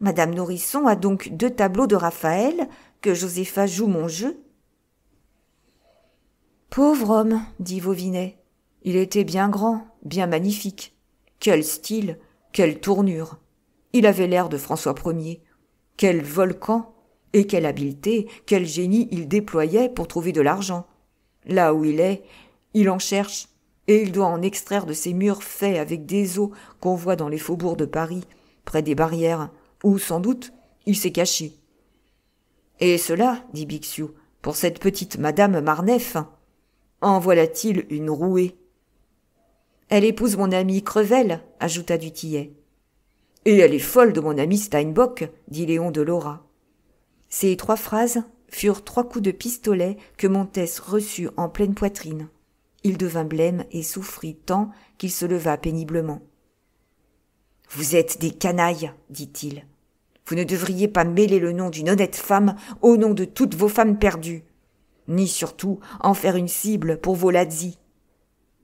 Madame Nourrisson a donc 2 tableaux de Raphaël, que Josépha joue mon jeu. Pauvre homme, dit Vauvinet, il était bien grand, bien magnifique. Quel style, quelle tournure. Il avait l'air de François Ier. Quel volcan, et quelle habileté, quel génie il déployait pour trouver de l'argent. Là où il est, il en cherche, et il doit en extraire de ces murs faits avec des os qu'on voit dans les faubourgs de Paris, près des barrières, où, sans doute, il s'est caché. Et cela, dit Bixiou, pour cette petite madame Marneffe. En voilà-t-il une rouée. Elle épouse mon ami Crevel, ajouta du Tillet. Et elle est folle de mon ami Steinbock, dit Léon de Lora. Ces 3 phrases furent 3 coups de pistolet que Montès reçut en pleine poitrine. Il devint blême et souffrit tant qu'il se leva péniblement. « Vous êtes des canailles, dit-il. Vous ne devriez pas mêler le nom d'une honnête femme au nom de toutes vos femmes perdues, ni surtout en faire une cible pour vos lazzi.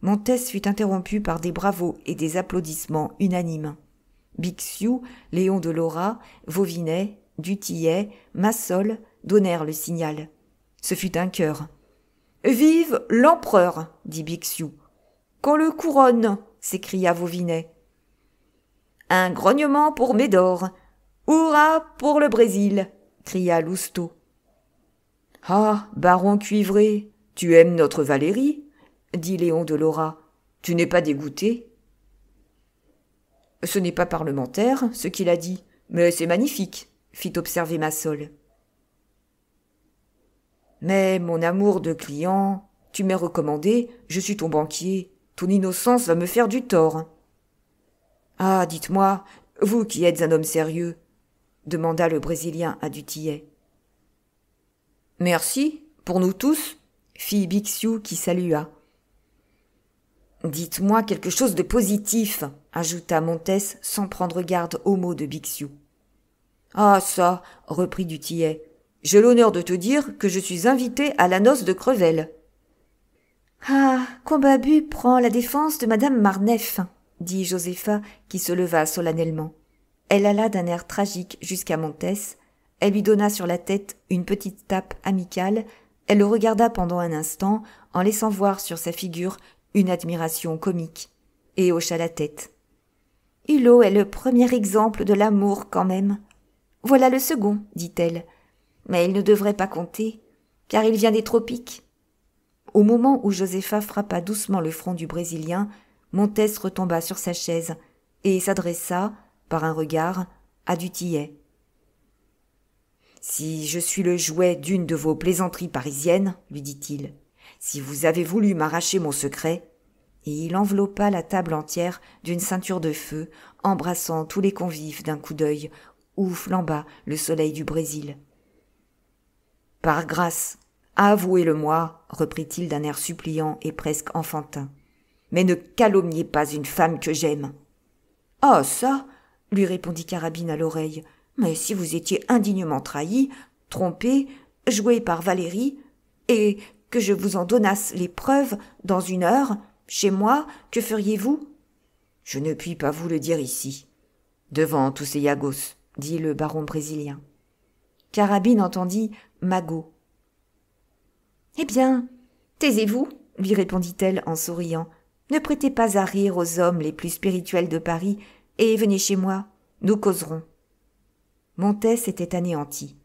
Montès fut interrompu par des bravos et des applaudissements unanimes. Bixiou, Léon de Lora, Vauvinet, du Tillet, Massol donnèrent le signal. Ce fut un chœur. « Vive l'empereur !» dit Bixiou. « Qu'on le couronne !» s'écria Vauvinet. « Un grognement pour Médor !»« Hurrah pour le Brésil !» cria Lousteau. « Ah, baron cuivré, tu aimes notre Valérie ?» dit Léon de Lora. « Tu n'es pas dégoûté ?» « Ce n'est pas parlementaire, ce qu'il a dit, mais c'est magnifique, » fit observer Massol. « Mais mon amour de client, tu m'es recommandé, je suis ton banquier, ton innocence va me faire du tort. »« Ah, dites-moi, vous qui êtes un homme sérieux, » demanda le Brésilien à du Tillet. « Merci, pour nous tous, » fit Bixiou qui salua. « Dites-moi quelque chose de positif, » ajouta Montès sans prendre garde aux mots de Bixiou. « Ah ça, » reprit du Tillet, « j'ai l'honneur de te dire que je suis invité à la noce de Crevel. »« Ah, Combabus prend la défense de madame Marneffe, » dit Josépha qui se leva solennellement. Elle alla d'un air tragique jusqu'à Montès, elle lui donna sur la tête une petite tape amicale, elle le regarda pendant un instant en laissant voir sur sa figure une admiration comique, et hocha la tête. « Hulot est le premier exemple de l'amour quand même. Voilà le second, dit-elle, mais il ne devrait pas compter, car il vient des tropiques. » Au moment où Josépha frappa doucement le front du Brésilien, Montès retomba sur sa chaise et s'adressa, par un regard, à du Tillet. « Si je suis le jouet d'une de vos plaisanteries parisiennes, lui dit-il, si vous avez voulu m'arracher mon secret, et il enveloppa la table entière d'une ceinture de feu, embrassant tous les convives d'un coup d'œil où flamba le soleil du Brésil. « Par grâce, avouez-le-moi, reprit-il d'un air suppliant et presque enfantin, mais ne calomniez pas une femme que j'aime. »« Ah ça !» lui répondit Carabine à l'oreille, « mais si vous étiez indignement trahi, trompé, joué par Valérie, et que je vous en donnasse les preuves dans une heure, chez moi, que feriez-vous ? » ?»« Je ne puis pas vous le dire ici, devant tous ces yagos, » dit le baron brésilien. Carabine entendit Magot. « Eh bien, taisez-vous, » lui répondit-elle en souriant. « Ne prêtez pas à rire aux hommes les plus spirituels de Paris, et venez chez moi, nous causerons. » Montès était anéanti.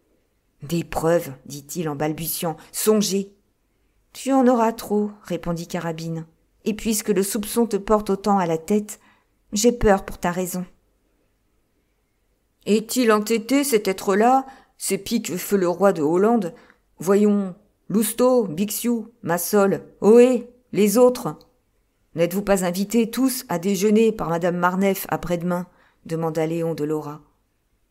« Des preuves, dit-il en balbutiant, songez. »« Tu en auras trop, répondit Carabine. Et puisque le soupçon te porte autant à la tête, j'ai peur pour ta raison. »« Est-il entêté, cet être-là, c'est pique feu le roi de Hollande. Voyons, Lousteau, Bixiou, Massol, ohé, les autres. N'êtes-vous pas invités tous à déjeuner par madame Marneffe après-demain ? Demanda Léon de Lora.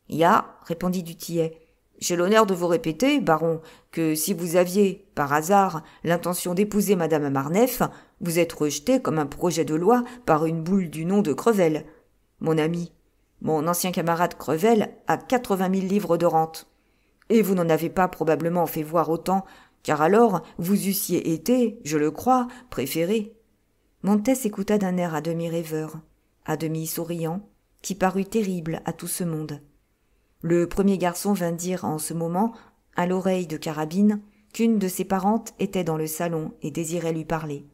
Ya, répondit du Tillet. J'ai l'honneur de vous répéter, baron, que si vous aviez, par hasard, l'intention d'épouser madame Marneffe, vous êtes rejeté comme un projet de loi par une boule du nom de Crevel. Mon ami, mon ancien camarade Crevel a 80 000 livres de rente. Et vous n'en avez pas probablement fait voir autant, car alors vous eussiez été, je le crois, préféré. Montès écouta d'un air à demi rêveur, à demi souriant, qui parut terrible à tout ce monde. Le premier garçon vint dire en ce moment, à l'oreille de Carabine, qu'une de ses parentes était dans le salon et désirait lui parler.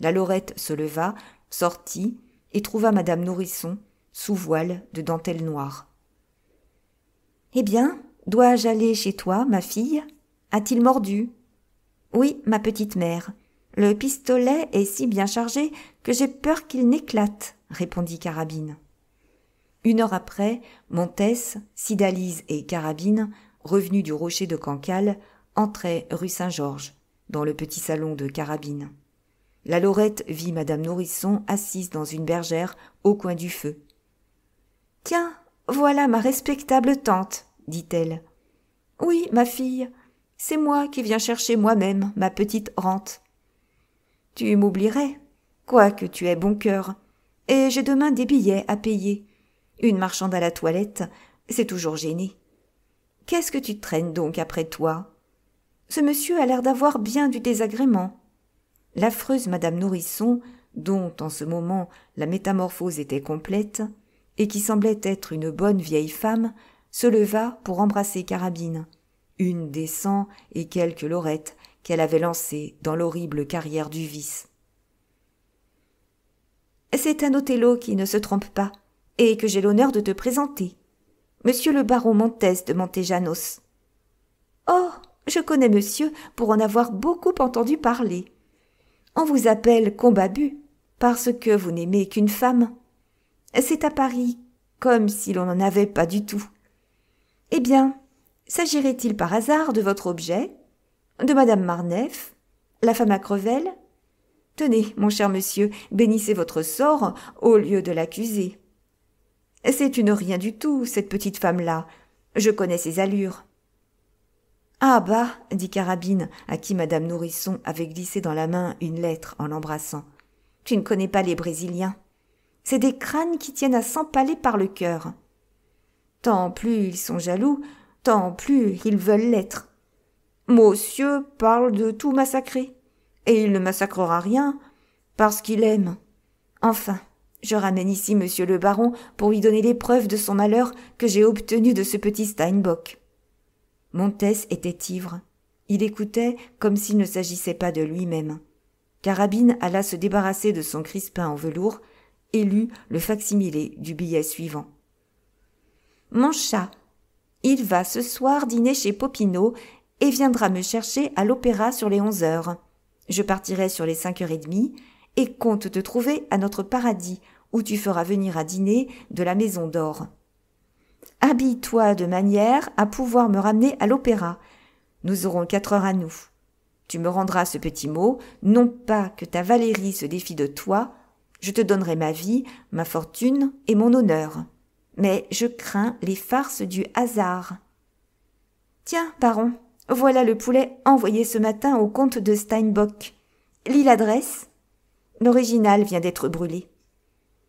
La Lorette se leva, sortit et trouva madame Nourrisson, sous voile de dentelle noire. « Eh bien, dois-je aller chez toi, ma fille ? A-t-il mordu ? » ?»« Oui, ma petite mère. Le pistolet est si bien chargé que j'ai peur qu'il n'éclate, » répondit Carabine. Une heure après, Montès, Cydalise et Carabine, revenus du rocher de Cancale, entraient rue Saint-Georges, dans le petit salon de Carabine. La Lorette vit madame Nourrisson assise dans une bergère au coin du feu. « Tiens, voilà ma respectable tante, » dit-elle. « Oui, ma fille, c'est moi qui viens chercher moi-même ma petite rente. »« Tu m'oublierais, quoique tu aies bon cœur. Et j'ai demain des billets à payer. Une marchande à la toilette, c'est toujours gêné. Qu'est-ce que tu traînes donc après toi? Ce monsieur a l'air d'avoir bien du désagrément. » L'affreuse madame Nourrisson, dont en ce moment la métamorphose était complète, et qui semblait être une bonne vieille femme, se leva pour embrasser Carabine, une des 100 et quelques lorettes qu'elle avait lancées dans l'horrible carrière du vice. « C'est un Othello qui ne se trompe pas, et que j'ai l'honneur de te présenter. Monsieur le baron Montès de Montejanos. »« Oh, je connais monsieur pour en avoir beaucoup entendu parler. On vous appelle Combabu, parce que vous n'aimez qu'une femme. C'est à Paris, comme si l'on n'en avait pas du tout. Eh bien, s'agirait-il par hasard de votre objet, de madame Marneffe, la femme à Crevel? Tenez, mon cher monsieur, bénissez votre sort au lieu de l'accuser. C'est une rien du tout, cette petite femme-là. Je connais ses allures. »« Ah bah, dit Carabine, à qui madame Nourrisson avait glissé dans la main une lettre en l'embrassant. Tu ne connais pas les Brésiliens. C'est des crânes qui tiennent à s'empaler par le cœur. Tant plus ils sont jaloux, tant plus ils veulent l'être. Monsieur parle de tout massacrer, et il ne massacrera rien, parce qu'il aime. Enfin, je ramène ici monsieur le baron pour lui donner les preuves de son malheur que j'ai obtenues de ce petit Steinbock. » Montès était ivre. Il écoutait comme s'il ne s'agissait pas de lui-même. Carabine alla se débarrasser de son crispin en velours et lut le fac-similé du billet suivant. « Mon chat, il va ce soir dîner chez Popinot et viendra me chercher à l'opéra sur les 11 heures. Je partirai sur les 5h30 et compte te trouver à notre paradis où tu feras venir à dîner de la Maison d'Or. Habille-toi de manière à pouvoir me ramener à l'opéra. Nous aurons 4 heures à nous. Tu me rendras ce petit mot, non pas que ta Valérie se défie de toi, je te donnerai ma vie, ma fortune et mon honneur. Mais je crains les farces du hasard. Tiens, baron, voilà le poulet envoyé ce matin au comte de Steinbock. Lis l'adresse. L'original vient d'être brûlé. »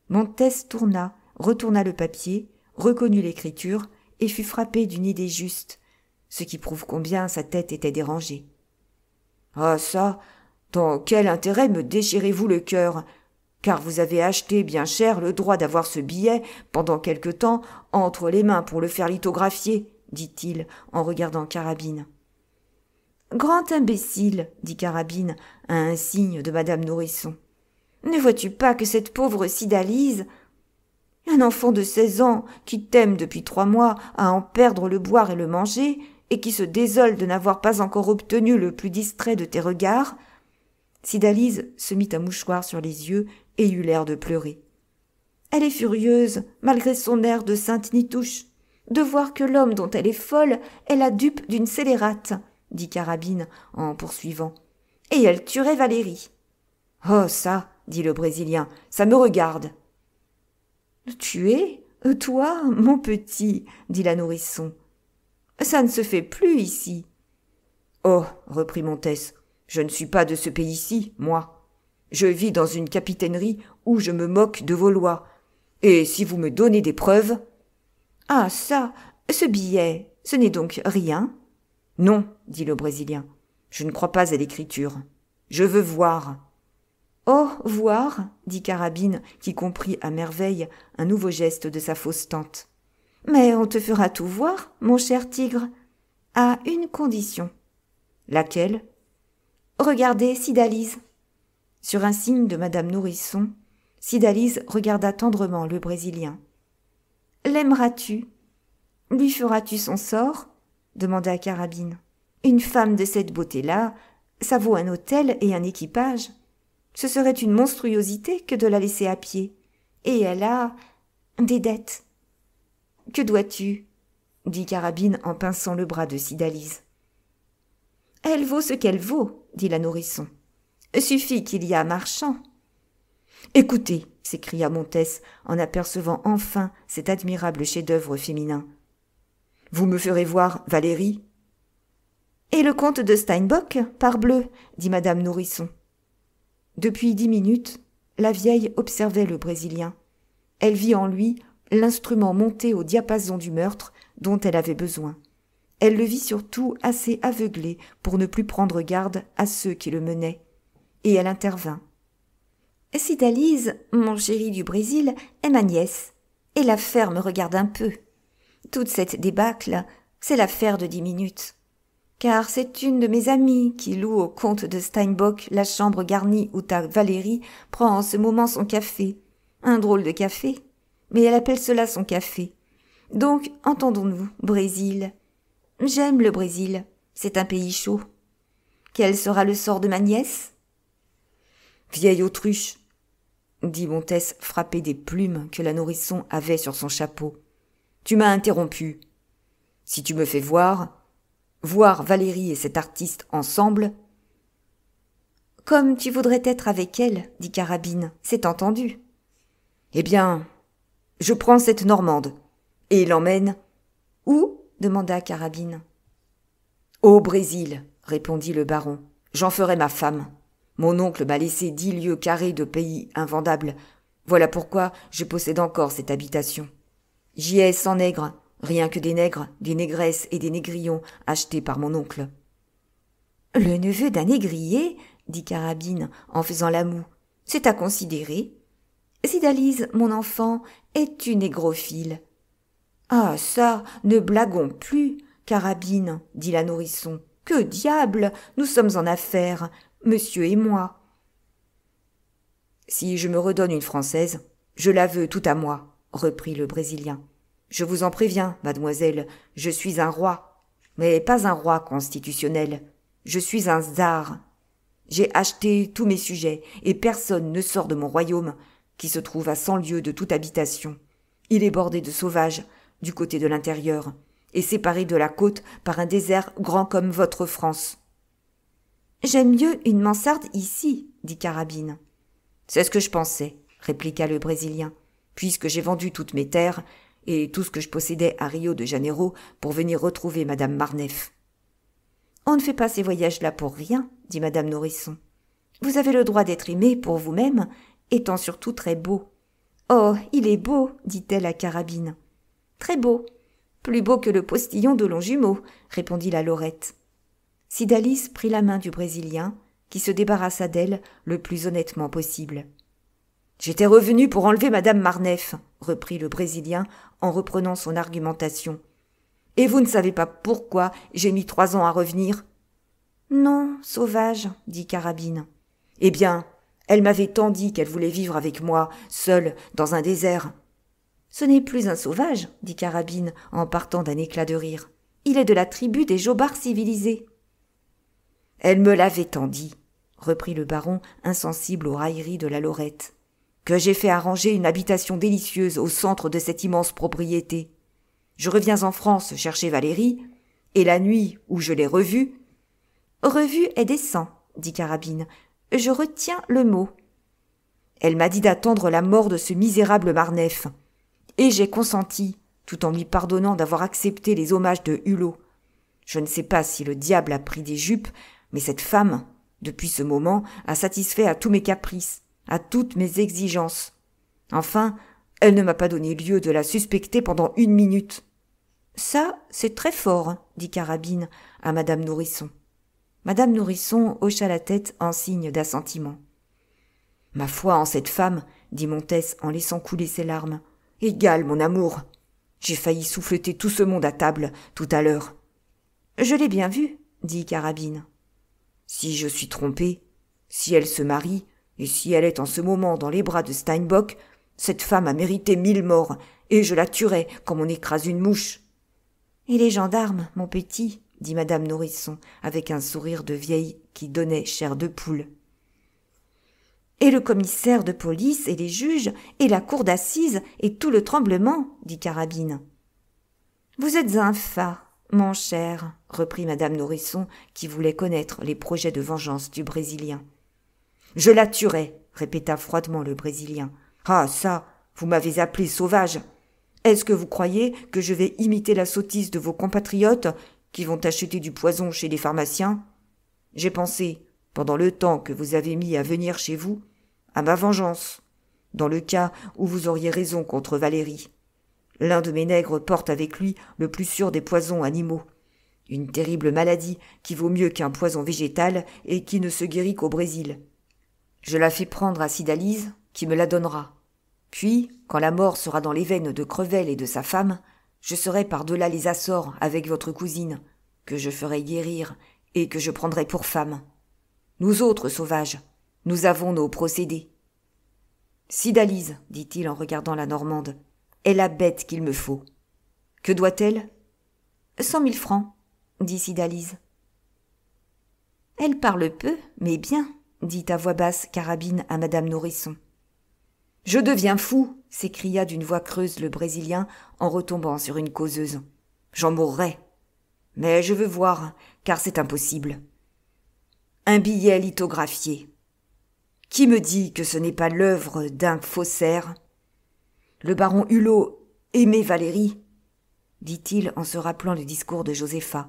Montès retourna le papier, reconnut l'écriture et fut frappé d'une idée juste, ce qui prouve combien sa tête était dérangée. « Ah ça, dans quel intérêt me déchirez-vous le cœur, car vous avez acheté bien cher le droit d'avoir ce billet pendant quelque temps entre les mains pour le faire lithographier, dit-il en regardant Carabine. « Grand imbécile, dit Carabine à un signe de madame Nourrisson. Ne vois-tu pas que cette pauvre Cydalise, un enfant de 16 ans qui t'aime depuis 3 mois à en perdre le boire et le manger, et qui se désole de n'avoir pas encore obtenu le plus distrait de tes regards. » Cydalise se mit un mouchoir sur les yeux et eut l'air de pleurer. « Elle est furieuse, malgré son air de sainte Nitouche, de voir que l'homme dont elle est folle est la dupe d'une scélérate, dit Carabine en poursuivant. Et elle tuerait Valérie. Oh ça, dit le Brésilien, ça me regarde. Tuer, toi, mon petit, dit la Nourrisson. Ça ne se fait plus ici. Oh, reprit Montès, je ne suis pas de ce pays-ci, moi. Je vis dans une capitainerie où je me moque de vos lois. Et si vous me donnez des preuves... Ah ça, ce billet, ce n'est donc rien? Non, dit le Brésilien, je ne crois pas à l'écriture. Je veux voir. Oh, voir, dit Carabine, qui comprit à merveille un nouveau geste de sa fausse tante. Mais on te fera tout voir, mon cher tigre, à une condition. Laquelle? Regardez Cydalise. Sur un signe de madame Nourrisson, Cydalise regarda tendrement le Brésilien. L'aimeras-tu? Lui feras-tu son sort? Demanda Carabine. Une femme de cette beauté-là, ça vaut un hôtel et un équipage. Ce serait une monstruosité que de la laisser à pied. Et elle a des dettes. Que dois-tu? Dit Carabine en pinçant le bras de Cydalise. Elle vaut ce qu'elle vaut, dit la Nourrisson. Suffit qu'il y a marchand. Écoutez, s'écria Montès en apercevant enfin cet admirable chef-d'œuvre féminin. Vous me ferez voir Valérie? Et le comte de Steinbock, parbleu, dit madame Nourrisson. Depuis 10 minutes, la vieille observait le Brésilien. Elle vit en lui l'instrument monté au diapason du meurtre dont elle avait besoin. Elle le vit surtout assez aveuglé pour ne plus prendre garde à ceux qui le menaient. Et elle intervint. « Cydalise, mon chéri du Brésil, est ma nièce, et l'affaire me regarde un peu. Toute cette débâcle, c'est l'affaire de 10 minutes. Car c'est une de mes amies qui loue au comte de Steinbock la chambre garnie où ta Valérie prend en ce moment son café. Un drôle de café, mais elle appelle cela son café. Donc, entendons-nous, Brésil. J'aime le Brésil, c'est un pays chaud. Quel sera le sort de ma nièce ? » « Vieille autruche, » dit Montès frappé des plumes que la nourrisson avait sur son chapeau. « Tu m'as interrompu. Si tu me fais voir Valérie et cet artiste ensemble… »« Comme tu voudrais être avec elle, dit Carabine, c'est entendu. »« Eh bien, je prends cette Normande et l'emmène… »« Où ?» demanda Carabine. « Au Brésil, répondit le baron. J'en ferai ma femme. Mon oncle m'a laissé 10 lieues carrées de pays invendables. Voilà pourquoi je possède encore cette habitation. J'y ai 100 nègres, rien que des nègres, des négresses et des négrillons achetés par mon oncle. « Le neveu d'un négrier, dit Carabine en faisant la moue, c'est à considérer. Cydalise, mon enfant, est une négrophile. »« Ah ça, ne blaguons plus, Carabine, dit la nourrisson. Que diable, nous sommes en affaires, monsieur et moi. »« Si je me redonne une Française, je la veux tout à moi, reprit le Brésilien. Je vous en préviens, mademoiselle, je suis un roi, mais pas un roi constitutionnel. Je suis un tsar. J'ai acheté tous mes sujets, et personne ne sort de mon royaume, qui se trouve à 100 lieues de toute habitation. Il est bordé de sauvages, du côté de l'intérieur, et séparé de la côte par un désert grand comme votre France. « J'aime mieux une mansarde ici, dit Carabine. »« C'est ce que je pensais, répliqua le Brésilien, puisque j'ai vendu toutes mes terres et tout ce que je possédais à Rio de Janeiro pour venir retrouver madame Marneffe. »« On ne fait pas ces voyages-là pour rien, dit madame Nourrisson. Vous avez le droit d'être aimé pour vous-même, étant surtout très beau. »« Oh, il est beau, dit-elle à Carabine. »« Très beau, plus beau que le postillon de Longjumeau, répondit la lorette. Cydalise prit la main du Brésilien, qui se débarrassa d'elle le plus honnêtement possible. « J'étais revenu pour enlever madame Marneffe, reprit le Brésilien en reprenant son argumentation. « Et vous ne savez pas pourquoi j'ai mis 3 ans à revenir ?»« Non, sauvage, dit Carabine. »« Eh bien, elle m'avait tant dit qu'elle voulait vivre avec moi, seule, dans un désert. »« Ce n'est plus un sauvage, dit Carabine en partant d'un éclat de rire. Il est de la tribu des jobards civilisés. »« Elle me l'avait tant dit, reprit le baron, insensible aux railleries de la lorette, que j'ai fait arranger une habitation délicieuse au centre de cette immense propriété. Je reviens en France chercher Valérie, et la nuit où je l'ai revue… »« Revue est décent, dit Carabine. Je retiens le mot. »« Elle m'a dit d'attendre la mort de ce misérable Marneffe, et j'ai consenti, tout en lui pardonnant d'avoir accepté les hommages de Hulot. Je ne sais pas si le diable a pris des jupes, mais cette femme, depuis ce moment, a satisfait à tous mes caprices, à toutes mes exigences. Enfin, elle ne m'a pas donné lieu de la suspecter pendant 1 minute. »« Ça, c'est très fort, dit Carabine à madame Nourrisson. Madame Nourrisson hocha la tête en signe d'assentiment. « Ma foi en cette femme, dit Montès en laissant couler ses larmes, égale mon amour. J'ai failli souffleter tout ce monde à table tout à l'heure. »« Je l'ai bien vu, dit Carabine. »« Si je suis trompé, si elle se marie, et si elle est en ce moment dans les bras de Steinbock, cette femme a mérité 1000 morts, et je la tuerai comme on écrase une mouche. »« Et les gendarmes, mon petit, dit madame Nourrisson, avec un sourire de vieille qui donnait chair de poule. « Et le commissaire de police, et les juges, et la cour d'assises, et tout le tremblement, dit Carabine. »« Vous êtes un fat, mon cher, reprit madame Nourrisson, qui voulait connaître les projets de vengeance du Brésilien. « Je la tuerai, répéta froidement le Brésilien. « Ah ça, vous m'avez appelé sauvage. Est-ce que vous croyez que je vais imiter la sottise de vos compatriotes qui vont acheter du poison chez les pharmaciens ? J'ai pensé, pendant le temps que vous avez mis à venir chez vous, à ma vengeance, dans le cas où vous auriez raison contre Valérie. L'un de mes nègres porte avec lui le plus sûr des poisons animaux. Une terrible maladie qui vaut mieux qu'un poison végétal et qui ne se guérit qu'au Brésil. Je la fais prendre à Cydalise, qui me la donnera. Puis, quand la mort sera dans les veines de Crevel et de sa femme, je serai par-delà les Açores avec votre cousine, que je ferai guérir et que je prendrai pour femme. Nous autres sauvages, nous avons nos procédés. Cydalise, dit-il en regardant la Normande, est la bête qu'il me faut. Que doit-elle ? 100 000 francs, dit Cydalise. Elle parle peu, mais bien, dit à voix basse Carabine à madame Nourrisson. Je deviens fou, s'écria d'une voix creuse le Brésilien en retombant sur une causeuse. J'en mourrai. Mais je veux voir, car c'est impossible. Un billet lithographié. Qui me dit que ce n'est pas l'œuvre d'un faussaire ? Le baron Hulot aimait Valérie, dit-il en se rappelant le discours de Josépha.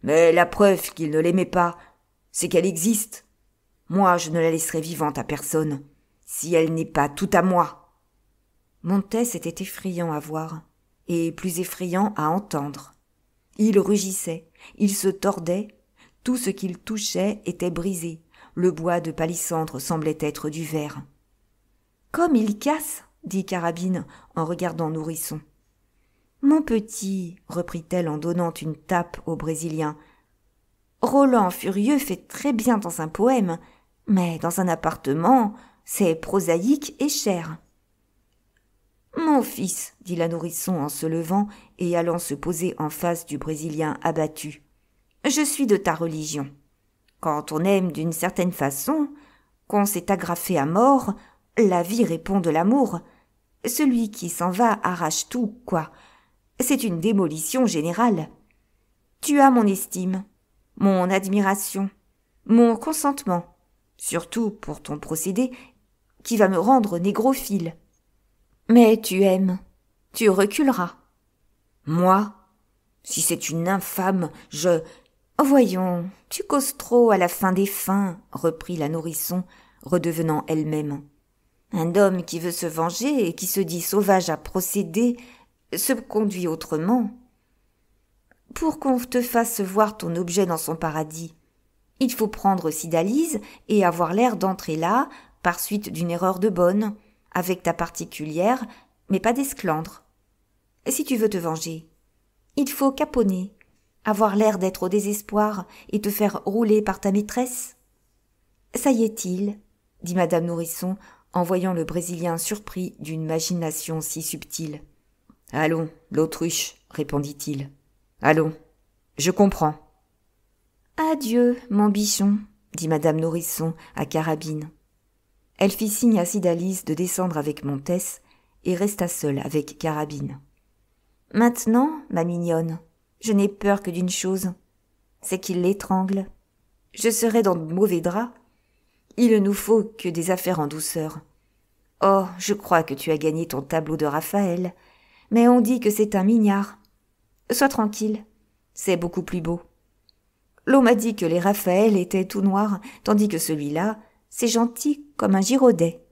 Mais la preuve qu'il ne l'aimait pas, c'est qu'elle existe. Moi, je ne la laisserai vivante à personne, si elle n'est pas tout à moi. Montès était effrayant à voir, et plus effrayant à entendre. Il rugissait, il se tordait, tout ce qu'il touchait était brisé, le bois de palissandre semblait être du verre. « Comme il casse !» dit Carabine en regardant Nourrisson. « Mon petit, reprit-elle en donnant une tape au Brésilien, Roland furieux fait très bien dans un poème, mais dans un appartement, c'est prosaïque et cher. »« Mon fils, dit la Nourrisson en se levant et allant se poser en face du Brésilien abattu, je suis de ta religion. Quand on aime d'une certaine façon, qu'on s'est agrafé à mort, la vie répond de l'amour. Celui qui s'en va arrache tout, quoi. C'est une démolition générale. Tu as mon estime, mon admiration, mon consentement, surtout pour ton procédé, qui va me rendre négrophile. Mais tu aimes, tu reculeras. Moi, si c'est une infâme, je... Voyons, tu causes trop à la fin des fins, reprit la Nourrisson, redevenant elle-même. Un homme qui veut se venger et qui se dit sauvage à procéder se conduit autrement. Pour qu'on te fasse voir ton objet dans son paradis, il faut prendre Cydalise et avoir l'air d'entrer là, par suite d'une erreur de bonne, avec ta particulière, mais pas d'esclandre. Si tu veux te venger, il faut caponner, avoir l'air d'être au désespoir et te faire rouler par ta maîtresse. Ça y est-il, dit madame Nourrisson, en voyant le Brésilien surpris d'une machination si subtile. Allons, l'autruche, répondit-il. Allons, je comprends. Adieu, mon bichon, dit madame Nourrisson à Carabine. Elle fit signe à Cydalise de descendre avec Montès et resta seule avec Carabine. Maintenant, ma mignonne, je n'ai peur que d'une chose, c'est qu'il l'étrangle. Je serai dans de mauvais draps. Il ne nous faut que des affaires en douceur. Oh, je crois que tu as gagné ton tableau de Raphaël, mais on dit que c'est un mignard. Sois tranquille, c'est beaucoup plus beau. L'on m'a dit que les Raphaël étaient tout noirs, tandis que celui-là, c'est gentil comme un Girodet.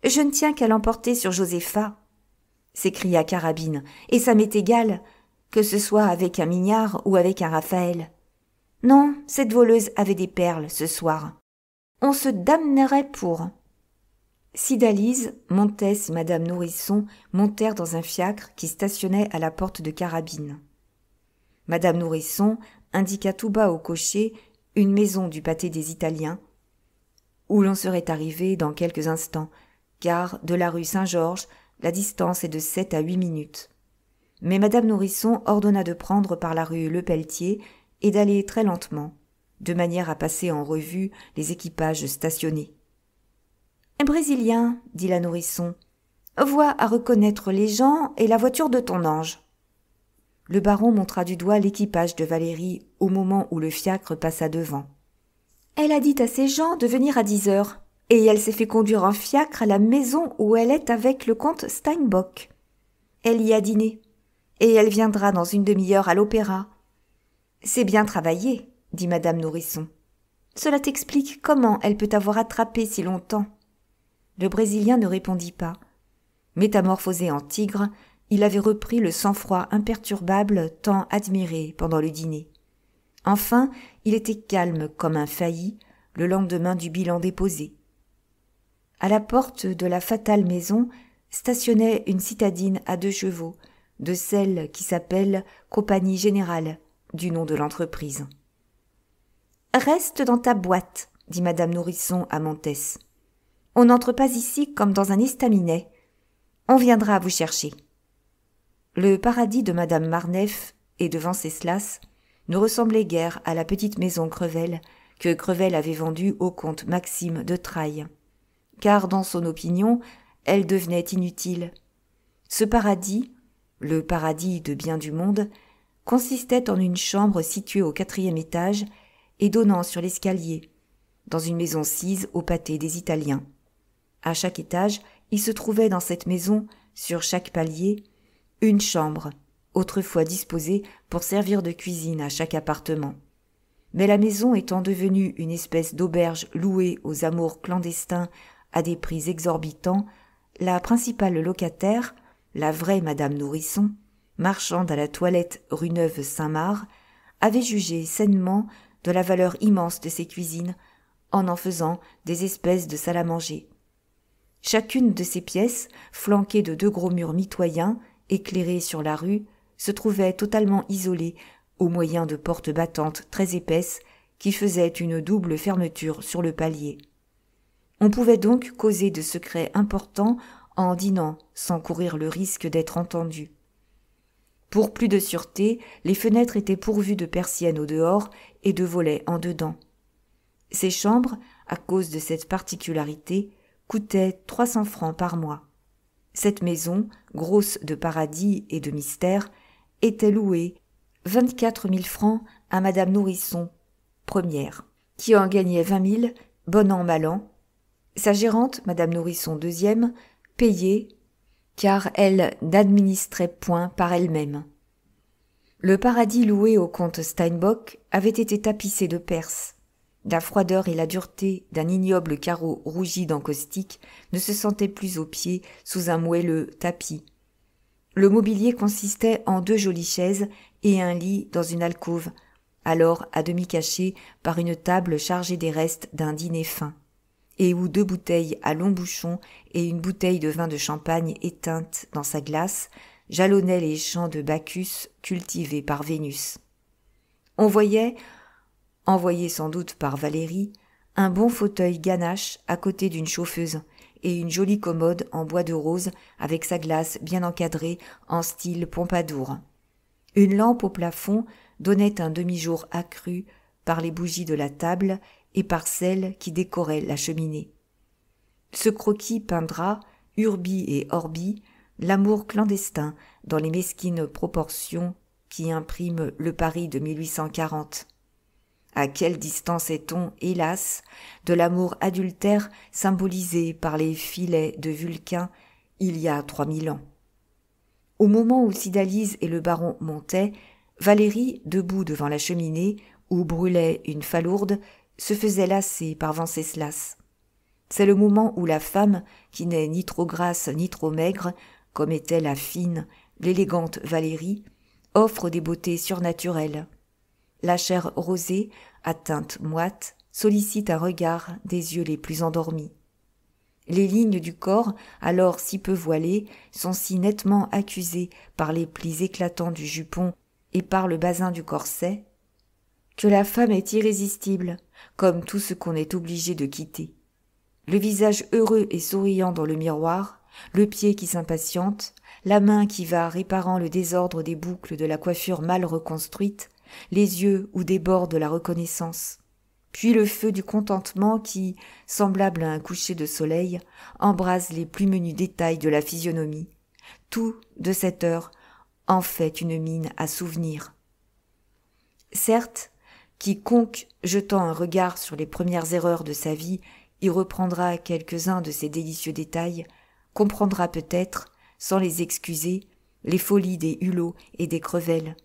Je ne tiens qu'à l'emporter sur Josépha, s'écria Carabine, et ça m'est égal, que ce soit avec un mignard ou avec un Raphaël. Non, cette voleuse avait des perles ce soir. On se damnerait pour. Cydalise, Montès et madame Nourrisson montèrent dans un fiacre qui stationnait à la porte de Carabine. Madame Nourrisson indiqua tout bas au cocher une maison du pâté des Italiens, où l'on serait arrivé dans quelques instants, car de la rue Saint-Georges, la distance est de 7 à 8 minutes. Mais madame Nourrisson ordonna de prendre par la rue Lepelletier et d'aller très lentement, de manière à passer en revue les équipages stationnés. « Brésilien, dit la Nourrisson, vois à reconnaître les gens et la voiture de ton ange. » Le baron montra du doigt l'équipage de Valérie au moment où le fiacre passa devant. « Elle a dit à ses gens de venir à 10 heures, et elle s'est fait conduire en fiacre à la maison où elle est avec le comte Steinbock. Elle y a dîné, et elle viendra dans une demi-heure à l'opéra. »« C'est bien travaillé, dit madame Nourrisson. »« Cela t'explique comment elle peut t'avoir attrapé si longtemps. » Le Brésilien ne répondit pas. Métamorphosé en tigre, il avait repris le sang-froid imperturbable tant admiré pendant le dîner. Enfin, il était calme comme un failli le lendemain du bilan déposé. À la porte de la fatale maison stationnait une citadine à 2 chevaux, de celle qui s'appelle Compagnie Générale, du nom de l'entreprise. « Reste dans ta boîte, » dit madame Nourrisson à Montès. « On n'entre pas ici comme dans un estaminet. On viendra vous chercher. » Le paradis de madame Marneffe et de Venceslas ne ressemblait guère à la petite maison Crevel que Crevel avait vendue au comte Maxime de Trailles, car dans son opinion, elle devenait inutile. Ce paradis, le paradis de bien du monde, consistait en une chambre située au 4e étage et donnant sur l'escalier, dans une maison sise au pâté des Italiens. À chaque étage, il se trouvait dans cette maison, sur chaque palier, une chambre, autrefois disposée pour servir de cuisine à chaque appartement. Mais la maison étant devenue une espèce d'auberge louée aux amours clandestins à des prix exorbitants, la principale locataire, la vraie madame Nourrisson, marchande à la toilette rue Neuve-Saint-Marc, avait jugé sainement de la valeur immense de ses cuisines en faisant des espèces de salle à manger. Chacune de ces pièces, flanquée de 2 gros murs mitoyens, éclairés sur la rue, se trouvait totalement isolée au moyen de portes battantes très épaisses qui faisaient une double fermeture sur le palier. On pouvait donc causer de secrets importants en dînant sans courir le risque d'être entendu. Pour plus de sûreté, les fenêtres étaient pourvues de persiennes au dehors et de volets en dedans. Ces chambres, à cause de cette particularité, coûtaient 300 francs par mois. Cette maison, grosse de paradis et de mystère, était louée 24 000 francs à madame Nourrisson, première, qui en gagnait 20 000, bon an mal an. Sa gérante, madame Nourrisson, deuxième, payée, car elle n'administrait point par elle-même. Le paradis loué au comte Steinbock avait été tapissé de Perse. La froideur et la dureté d'un ignoble carreau rougi d'encaustique ne se sentaient plus aux pieds sous un moelleux tapis. Le mobilier consistait en 2 jolies chaises et un lit dans une alcôve, alors à demi cachée par une table chargée des restes d'un dîner fin, et où 2 bouteilles à long bouchon et une bouteille de vin de champagne éteinte dans sa glace jalonnaient les champs de Bacchus cultivés par Vénus. On voyait, envoyé sans doute par Valérie, un bon fauteuil ganache à côté d'une chauffeuse et une jolie commode en bois de rose avec sa glace bien encadrée en style Pompadour. Une lampe au plafond donnait un demi-jour accru par les bougies de la table et par celles qui décoraient la cheminée. Ce croquis peindra, urbi et orbi, l'amour clandestin dans les mesquines proportions qui impriment le Paris de 1840. À quelle distance est-on, hélas, de l'amour adultère symbolisé par les filets de Vulcain il y a 3000 ans. Au moment où Cydalise et le baron montaient, Valérie, debout devant la cheminée où brûlait une falourde, se faisait lasser par Venceslas. C'est le moment où la femme, qui n'est ni trop grasse ni trop maigre, comme était la fine, l'élégante Valérie, offre des beautés surnaturelles. La chair rosée, à teinte moite, sollicite un regard des yeux les plus endormis. Les lignes du corps, alors si peu voilées, sont si nettement accusées par les plis éclatants du jupon et par le basin du corset, que la femme est irrésistible, comme tout ce qu'on est obligé de quitter. Le visage heureux et souriant dans le miroir, le pied qui s'impatiente, la main qui va réparant le désordre des boucles de la coiffure mal reconstruite, les yeux où déborde la reconnaissance, puis le feu du contentement qui, semblable à un coucher de soleil, embrase les plus menus détails de la physionomie. Tout, de cette heure, en fait une mine à souvenir. Certes, quiconque, jetant un regard sur les premières erreurs de sa vie, y reprendra quelques-uns de ces délicieux détails, comprendra peut-être, sans les excuser, les folies des Hulot et des Crevel.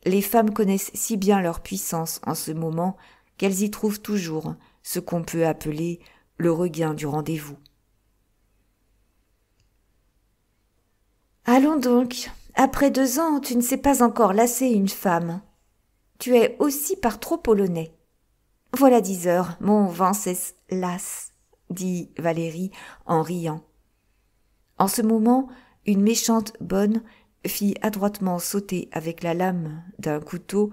Les femmes connaissent si bien leur puissance en ce moment qu'elles y trouvent toujours ce qu'on peut appeler le regain du rendez-vous. Allons donc, après 2 ans, tu ne sais pas encore lasser une femme. Tu es aussi par trop polonais. Voilà 10 heures, mon Venceslas, dit Valérie en riant. En ce moment, une méchante bonne fit adroitement sauter avec la lame d'un couteau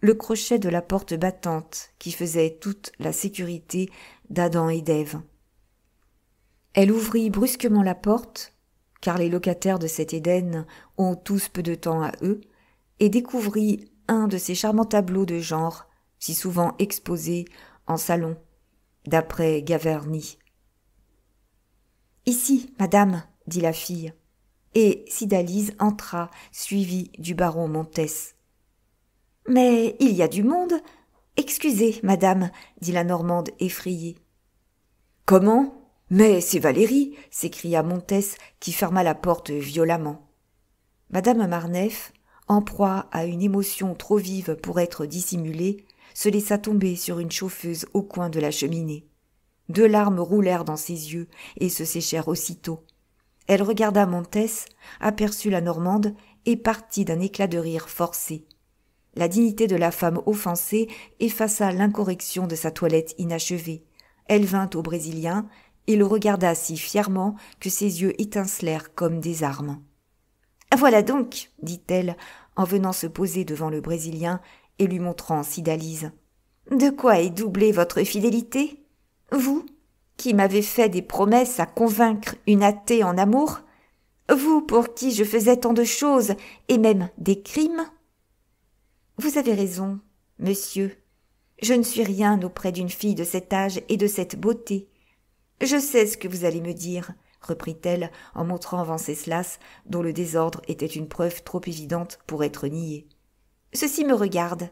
le crochet de la porte battante qui faisait toute la sécurité d'Adam et d'Ève. Elle ouvrit brusquement la porte, car les locataires de cet Éden ont tous peu de temps à eux, et découvrit un de ces charmants tableaux de genre, si souvent exposés en salon, d'après Gaverny. « Ici, madame, » dit la fille, et Cydalise entra, suivie du baron Montès. « Mais il y a du monde. Excusez, madame, » dit la Normande effrayée. « Comment ? Mais c'est Valérie !» s'écria Montès, qui ferma la porte violemment. Madame Marneffe, en proie à une émotion trop vive pour être dissimulée, se laissa tomber sur une chauffeuse au coin de la cheminée. 2 larmes roulèrent dans ses yeux et se séchèrent aussitôt. Elle regarda Montès, aperçut la Normande et partit d'un éclat de rire forcé. La dignité de la femme offensée effaça l'incorrection de sa toilette inachevée. Elle vint au Brésilien et le regarda si fièrement que ses yeux étincelèrent comme des armes. « Voilà donc, » dit-elle, en venant se poser devant le Brésilien et lui montrant Cydalise. « De quoi est doublée votre fidélité ? Vous, qui m'avez fait des promesses à convaincre une athée en amour ? Vous, pour qui je faisais tant de choses, et même des crimes ? Vous avez raison, monsieur. Je ne suis rien auprès d'une fille de cet âge et de cette beauté. Je sais ce que vous allez me dire, reprit-elle en montrant Venceslas, dont le désordre était une preuve trop évidente pour être niée. Ceci me regarde.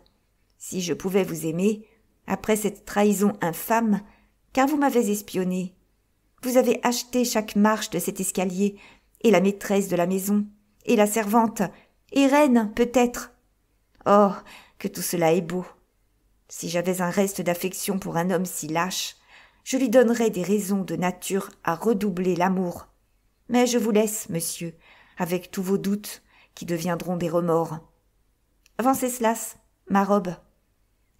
Si je pouvais vous aimer, après cette trahison infâme, car vous m'avez espionné, vous avez acheté chaque marche de cet escalier, et la maîtresse de la maison, et la servante, et reine peut-être. Oh, que tout cela est beau. Si j'avais un reste d'affection pour un homme si lâche, je lui donnerais des raisons de nature à redoubler l'amour. Mais je vous laisse, monsieur, avec tous vos doutes qui deviendront des remords. Venceslas, ma robe.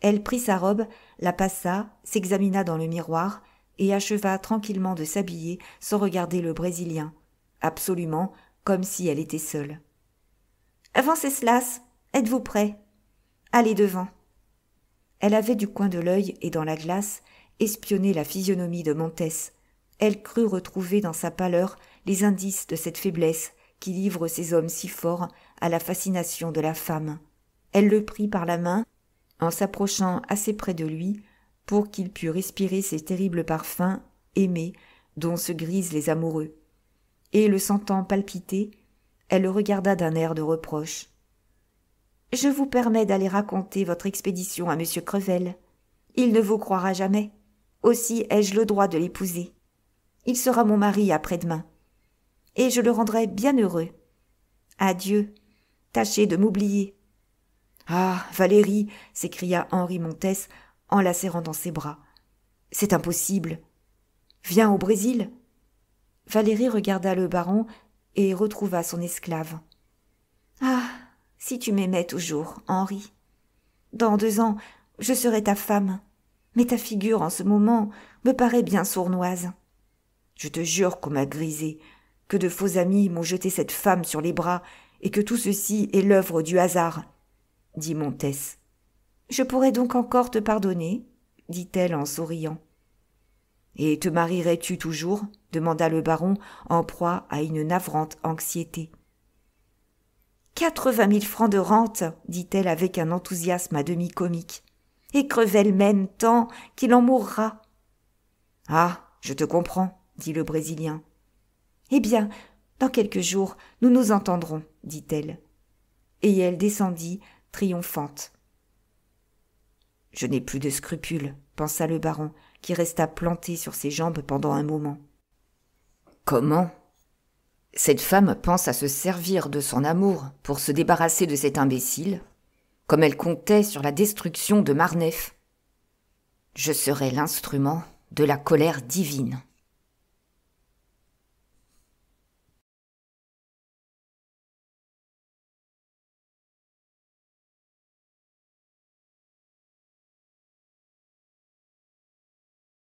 Elle prit sa robe, la passa, s'examina dans le miroir et acheva tranquillement de s'habiller sans regarder le Brésilien, absolument comme si elle était seule. Venceslas, êtes-vous prêt ? Allez devant. Elle avait du coin de l'œil et dans la glace espionné la physionomie de Montès. Elle crut retrouver dans sa pâleur les indices de cette faiblesse qui livre ces hommes si forts à la fascination de la femme. Elle le prit par la main, en s'approchant assez près de lui pour qu'il pût respirer ces terribles parfums aimés dont se grisent les amoureux. Et le sentant palpiter, elle le regarda d'un air de reproche. « Je vous permets d'aller raconter votre expédition à monsieur Crevel. Il ne vous croira jamais. Aussi ai-je le droit de l'épouser. Il sera mon mari après-demain. Et je le rendrai bien heureux. Adieu. Tâchez de m'oublier. »« Ah, Valérie !» s'écria Henri Montès en la serrant dans ses bras. « C'est impossible. Viens au Brésil. » Valérie regarda le baron et retrouva son esclave. « Ah, si tu m'aimais toujours, Henri. Dans 2 ans, je serai ta femme. Mais ta figure en ce moment me paraît bien sournoise. Je te jure qu'on m'a grisé, que de faux amis m'ont jeté cette femme sur les bras et que tout ceci est l'œuvre du hasard, » dit Montès. « Je pourrais donc encore te pardonner, » dit-elle en souriant. « Et te marierais-tu toujours ?» demanda le baron en proie à une navrante anxiété. « 80 000 francs de rente, » dit-elle avec un enthousiasme à demi comique. « Et Crevel m'aime tant qu'il en mourra. »« Ah, je te comprends, » dit le Brésilien. « Eh bien, dans quelques jours, nous nous entendrons, » dit-elle. Et elle descendit, triomphante. « Je n'ai plus de scrupules, » pensa le baron, qui resta planté sur ses jambes pendant un moment. « Comment ? Cette femme pense à se servir de son amour pour se débarrasser de cet imbécile, comme elle comptait sur la destruction de Marneffe. Je serai l'instrument de la colère divine.